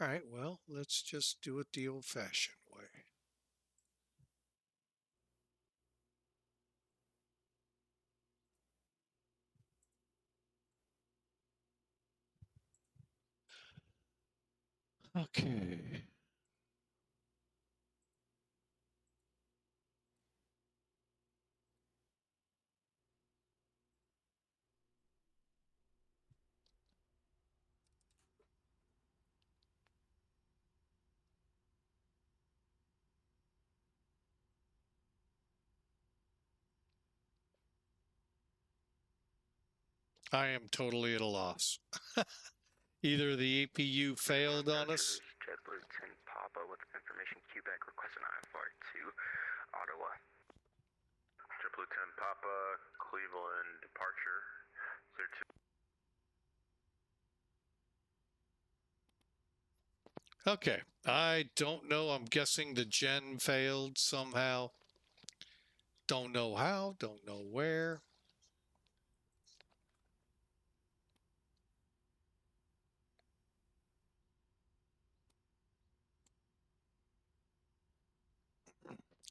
All right, well, let's just do it the old-fashioned way. Okay. I am totally at a loss. Either the APU failed on us. JetBlue 10 Papa with information Quebec requesting IFR to Ottawa. JetBlue 10 Papa, Cleveland departure. 02. Okay, I don't know. I'm guessing the Gen failed somehow. Don't know how, don't know where.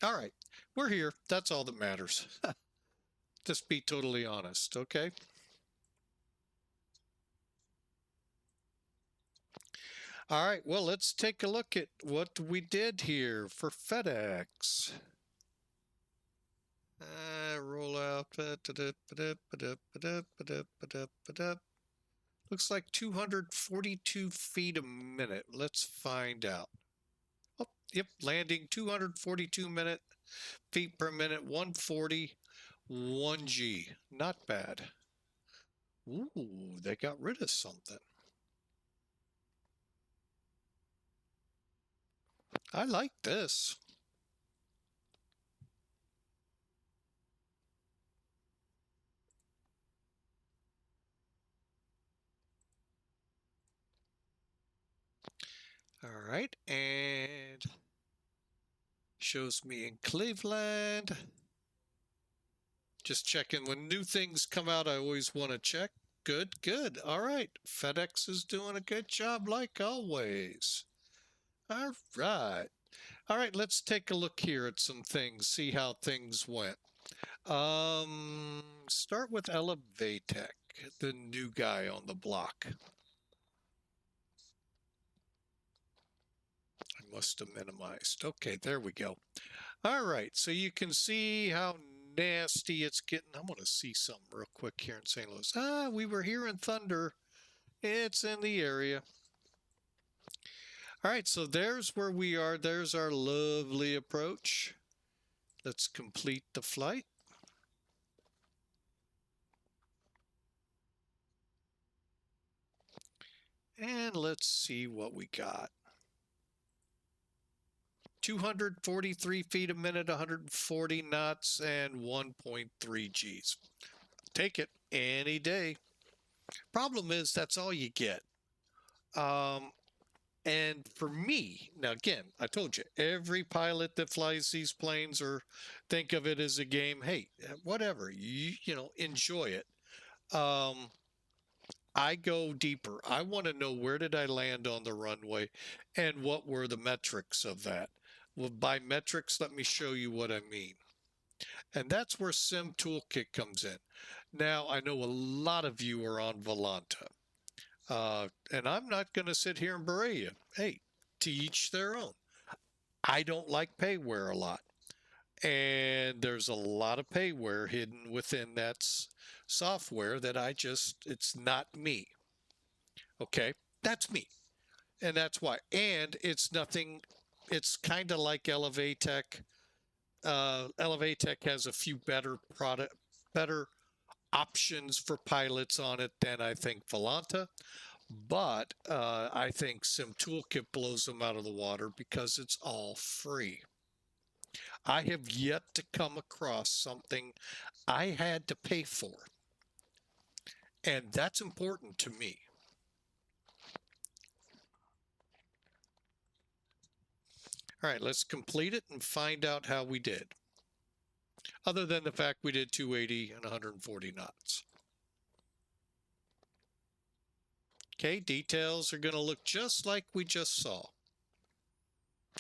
All right, we're here. That's all that matters. Just be totally honest, okay? All right, well, let's take a look at what we did here for FedEx. Roll out. Looks like 242 feet a minute. Let's find out. Oh, yep, landing 242 feet per minute, 140, 1G. Not bad. Ooh, they got rid of something. I like this. All right, and shows me in Cleveland. Just checking when new things come out, I always want to check. Good, good. All right, FedEx is doing a good job like always. All right. All right, let's take a look here at some things, see how things went. Start with Elevatech, the new guy on the block. I must have minimized. Okay, there we go. All right, so you can see how nasty it's getting. I'm going to see something real quick here in St. Louis. We were hearing thunder. It's in the area. All right, so there's where we are. There's our lovely approach. Let's complete the flight. And let's see what we got. 243 feet a minute, 140 knots, and 1.3 Gs. Take it any day. Problem is, that's all you get. And for me, now again, I told you, every pilot that flies these planes or think of it as a game, hey, whatever, you know, enjoy it. I go deeper. I want to know where did I land on the runway and what were the metrics of that. Well, by metrics, let me show you what I mean. And that's where Sim Toolkit comes in. Now, I know a lot of you are on Volanta. And I'm not going to sit here and berate you. Hey, to each their own. I don't like payware a lot. And there's a lot of payware hidden within that software that it's not me. Okay, that's me. And that's why. And it's kind of like Elevatech. Elevatech has a few better options for pilots on it than I think Volanta. But I think Sim Toolkit blows them out of the water because it's all free. I have yet to come across something I had to pay for. And that's important to me. All right, let's complete it and find out how we did. Other than the fact we did 280 and 140 knots. Okay, details are going to look just like we just saw.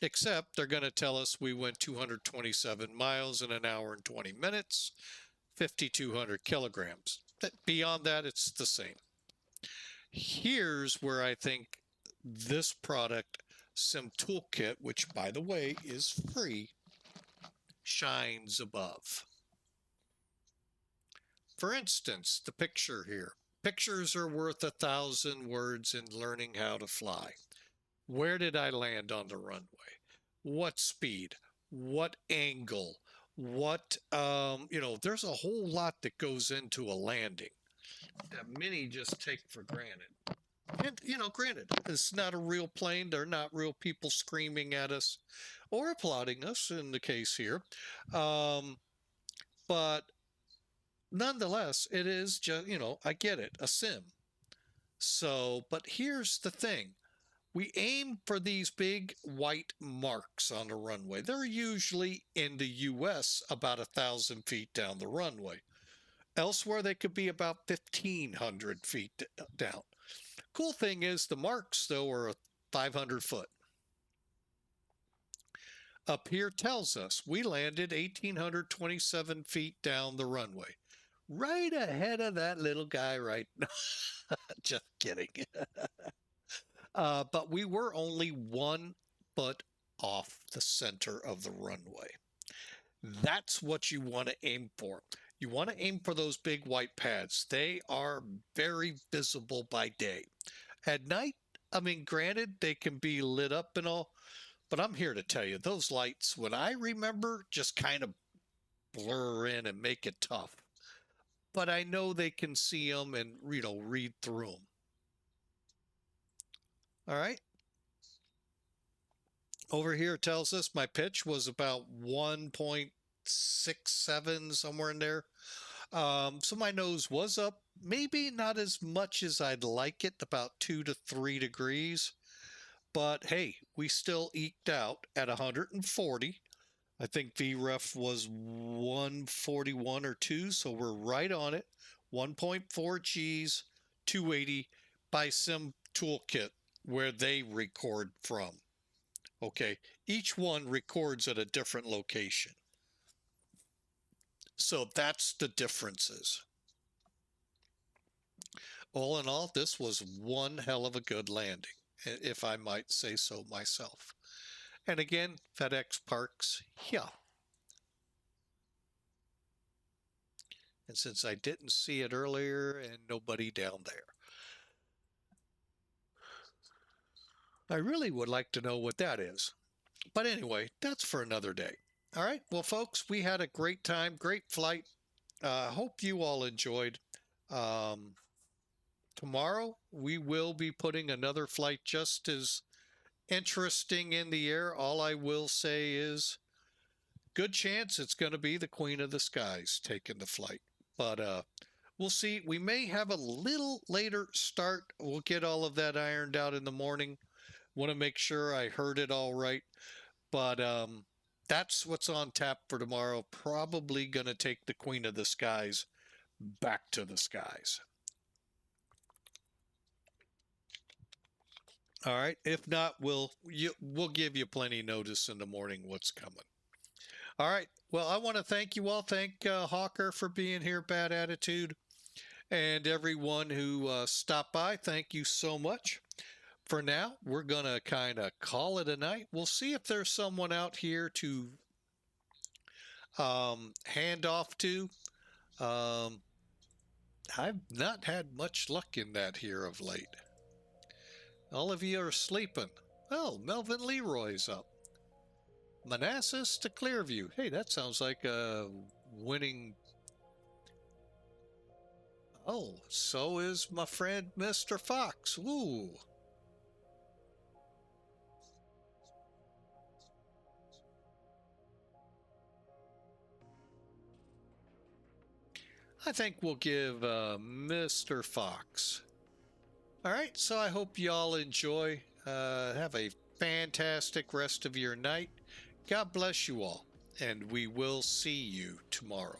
Except they're going to tell us we went 227 miles in an hour and 20 minutes, 5,200 kilograms. Beyond that, it's the same. Here's where I think this product, Sim Toolkit, which by the way is free, shines above. For instance, the picture here. Pictures are worth 1,000 words in learning how to fly. Where did I land on the runway? What speed? What angle? What, there's a whole lot that goes into a landing that many just take for granted. And, granted, it's not a real plane. They're not real people screaming at us or applauding us in the case here. But nonetheless, it is just, I get it, a sim. So, but here's the thing. We aim for these big white marks on the runway. They're usually in the U.S. about 1,000 feet down the runway. Elsewhere, they could be about 1,500 feet down. Cool thing is the marks, though, are 500 foot. Up here tells us we landed 1,827 feet down the runway. Right ahead of that little guy right now. Just kidding. But we were only 1 foot off the center of the runway. That's what you want to aim for. You want to aim for those big white pads. They are very visible by day. At night, granted, they can be lit up and all, but I'm here to tell you, those lights, when I remember, just kind of blur in and make it tough. But I know they can see them and, read through them. All right. Over here tells us my pitch was about 1.67, somewhere in there. So my nose was up, maybe not as much as I'd like it, about 2 to 3 degrees. But hey, we still eked out at 140. I think VREF was 141 or 2, so we're right on it. 1.4 Gs, 280 by Sim Toolkit, where they record from. Okay, each one records at a different location. So that's the differences. All in all, this was one hell of a good landing, if I might say so myself. And again, FedEx parks here. And since I didn't see it earlier and nobody down there, I really would like to know what that is. But anyway, that's for another day. All right. Well, folks, we had a great time, great flight. Hope you all enjoyed. Tomorrow, we will be putting another flight just as interesting in the air. All I will say is good chance it's going to be the Queen of the Skies taking the flight. But we'll see. We may have a little later start. We'll get all of that ironed out in the morning. Want to make sure I heard it all right. But that's what's on tap for tomorrow. Probably going to take the Queen of the Skies back to the skies. All right. If not, we'll give you plenty of notice in the morning what's coming. All right. Well, I want to thank you all. Thank Hawker for being here, Bad Attitude, and everyone who stopped by. Thank you so much. For now, we're going to kind of call it a night. We'll see if there's someone out here to hand off to. I've not had much luck in that here of late. All of you are sleeping. Oh, Melvin Leroy's up. Manassas to Clearview. Hey, that sounds like a winning. Oh, so is my friend Mr. Fox. Ooh. I think we'll give Mr. Fox. All right, so I hope y'all enjoy. Have a fantastic rest of your night. God bless you all, and we will see you tomorrow.